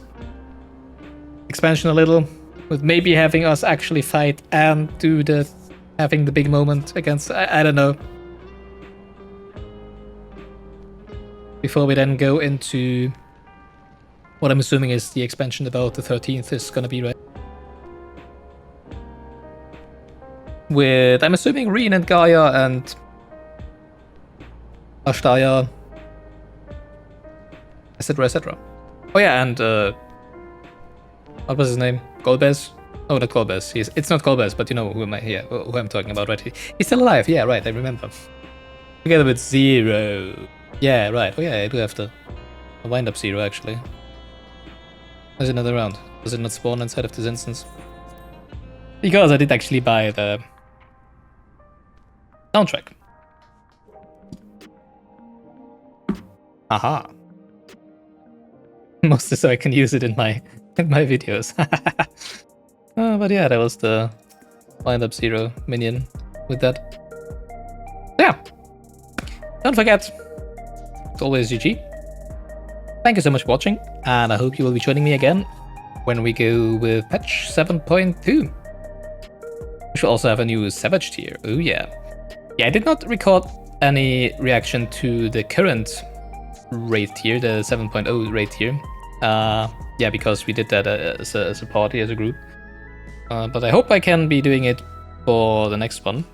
expansion a little, with maybe having us actually fight and do having the big moment against, I don't know. Before we then go into what I'm assuming is the expansion about the 13th is gonna be, right? With, I'm assuming, Reen and Gaia and Ashtaya, etc, etc. Oh yeah, and what was his name? Golbez? Oh, not Golbez. It's not Golbez, but you know who I'm talking about, right? He's still alive. Yeah, right. I remember. Together with Zero. Yeah, right. Oh yeah, I do have the wind up Zero actually. There's another round. Does it not spawn inside of this instance? Because I did actually buy the soundtrack. Aha. Mostly so I can use it in my videos. But yeah, that was the Wind Up Zero minion with that. Yeah. Don't forget, it's always GG. Thank you so much for watching, and I hope you will be joining me again when we go with patch 7.2. We should also have a new Savage tier. Oh yeah. Yeah, I did not record any reaction to the current raid tier, the 7.0 raid tier. Yeah, because we did that as a party, as a group. But I hope I can be doing it for the next one.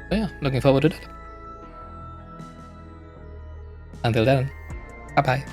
So yeah, looking forward to that. Until then, bye bye.